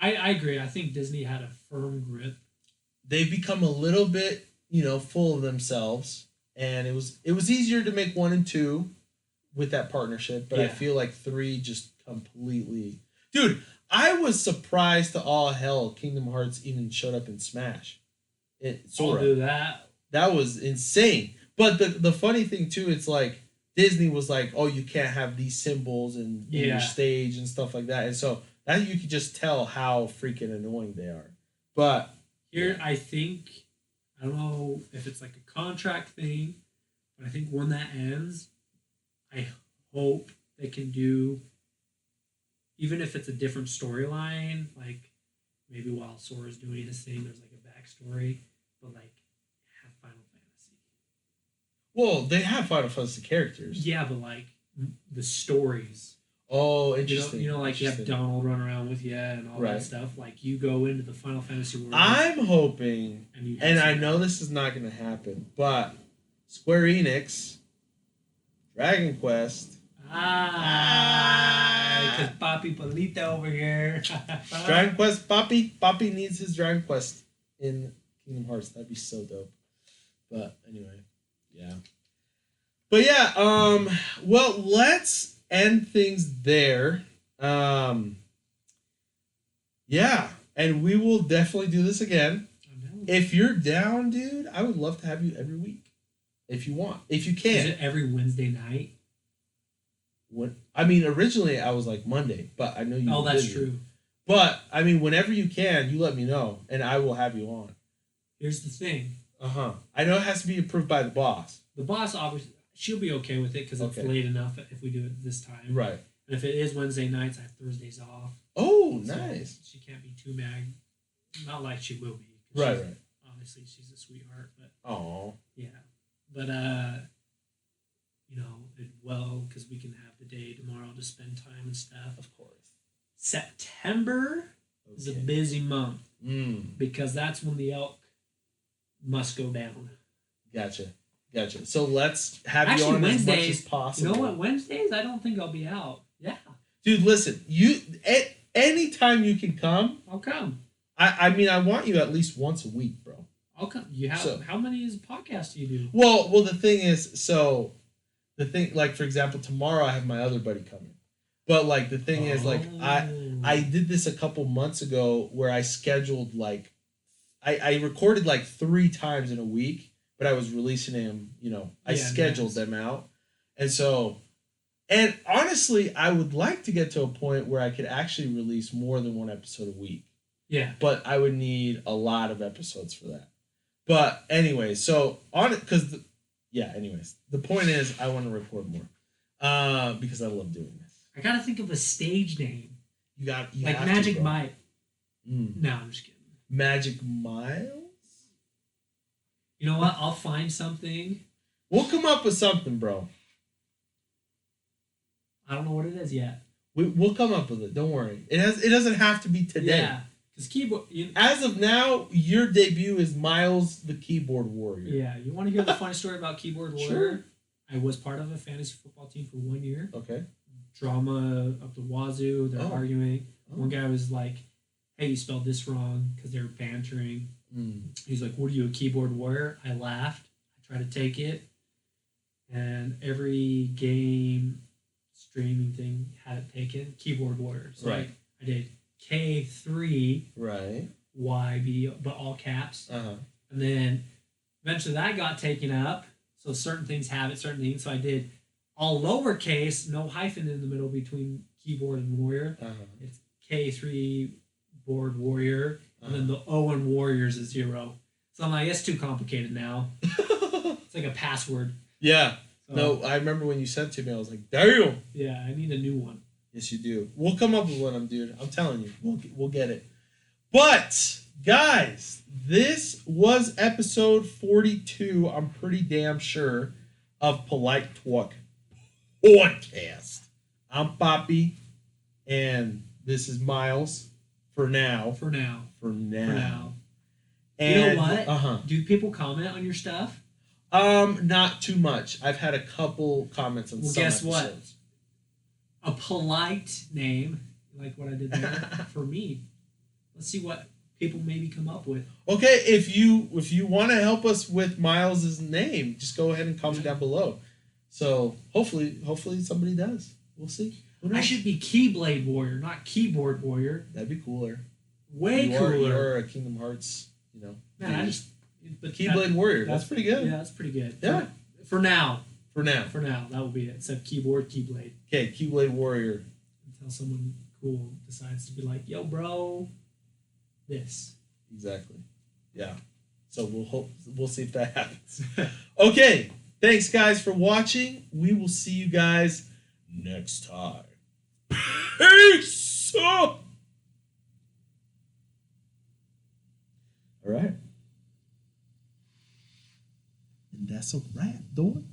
I agree. I think Disney had a firm grip. They've become a little bit, you know, full of themselves, and it was easier to make 1 and 2 with that partnership, but I feel like 3 just completely. Dude, I was surprised to all hell Kingdom Hearts even showed up in Smash. I'll do that. That was insane. But the funny thing too, it's like Disney was like, oh, you can't have these symbols in your stage and stuff like that, and so that you could just tell how freaking annoying they are. But here, I think, I don't know if it's like a contract thing, but I think when that ends, I hope they can do, even if it's a different storyline, like maybe while Sora's doing his thing, there's like a backstory, but like have Final Fantasy. Well, they have Final Fantasy characters. Yeah, but like the stories. Oh, interesting. You know, like you have Donald run around with you and all that stuff. Like you go into the Final Fantasy world. I'm hoping, and I know this is not going to happen, but Square Enix, Dragon Quest. Because Papi Polita over here. Dragon Quest, Papi needs his Dragon Quest in Kingdom Hearts. That'd be so dope. But anyway, yeah. But yeah, well, let's end things there. Yeah, and we will definitely do this again. If you're down, dude, I would love to have you every week. if you want, if you Is can. it every Wednesday night? I mean, originally I was like Monday, but I know you. Oh, that's true. But I mean, whenever you can, you let me know, and I will have you on. Here's the thing. I know it has to be approved by the boss. The boss, obviously, she'll be okay with it because it's late enough if we do it this time. Right. And if it is Wednesday nights, I have Thursdays off. Oh, nice. So she can't be too mad. Not like she will be. Right. Obviously, she's a sweetheart, but. Oh. Yeah, but because we can have the day tomorrow to spend time and stuff. Of course. September is a busy month because that's when the elk must go down. Gotcha. So let's have you on as much as possible. You know what? Wednesdays, I don't think I'll be out. Yeah. Dude, listen. Anytime you can come, I'll come. I mean, I want you at least once a week, bro. I'll come. How many podcasts do you do? Well, the thing is, like, for example, tomorrow I have my other buddy coming. But, like, the thing is, like, I did this a couple months ago where I scheduled, like, I recorded, like, 3 times in a week, but I was releasing them, I scheduled them out. And honestly, I would like to get to a point where I could actually release more than 1 episode a week. Yeah. But I would need a lot of episodes for that. But anyway, so on it, anyways, the point is I want to record more because I love doing this. I gotta think of a stage name. You like Magic Mike. No, I'm just kidding. Magic Miles? You know what? I'll find something. We'll come up with something, bro. I don't know what it is yet. We'll come up with it. Don't worry. It doesn't have to be today. Yeah. As of now, your debut is Miles the Keyboard Warrior. Yeah, you want to hear the funny story about Keyboard Warrior? Sure. I was part of a fantasy football team for 1 year. Okay. Drama up the wazoo. They're arguing. One guy was like, "Hey, you spelled this wrong," because they were bantering. He's like, "What are you, a keyboard warrior?" I laughed. I tried to take it, and every game streaming thing had it taken. Keyboard warrior. So I did K3 YB, but all caps. And then eventually that got taken up. So certain things have it, certain things. So I did all lowercase, no hyphen in the middle between keyboard and warrior. It's K3 board warrior, and then the O in warriors is 0. So I'm like, it's too complicated now. It's like a password. Yeah. So, no, I remember when you sent it to me, I was like, damn. Yeah, I need a new one. Yes, you do. We'll come up with one, dude. I'm telling you. We'll get it. But, guys, this was episode 42, I'm pretty damn sure, of PoliteTalk Podcast. I'm Poppy, and this is Miles. For now. And, you know what? Do people comment on your stuff? Not too much. I've had a couple comments on some episodes. Guess what? A polite name, like what I did there, for me. Let's see what people maybe come up with. Okay, if you want to help us with Miles's name, just go ahead and comment down below. So hopefully somebody does. We'll see. I should be Keyblade Warrior, not Keyboard Warrior. That'd be cooler. Way cooler. You're a Kingdom Hearts, Man, Keyblade Warrior. That's pretty good. Yeah, that's pretty good. Yeah. For now. For now, that will be it. Except keyboard, Keyblade. Okay, Keyblade Warrior. Until someone cool decides to be like, "Yo, bro, this." Exactly. Yeah. So we'll see if that happens. Okay. Thanks, guys, for watching. We will see you guys next time. Peace. All right. And that's a wrap, dog.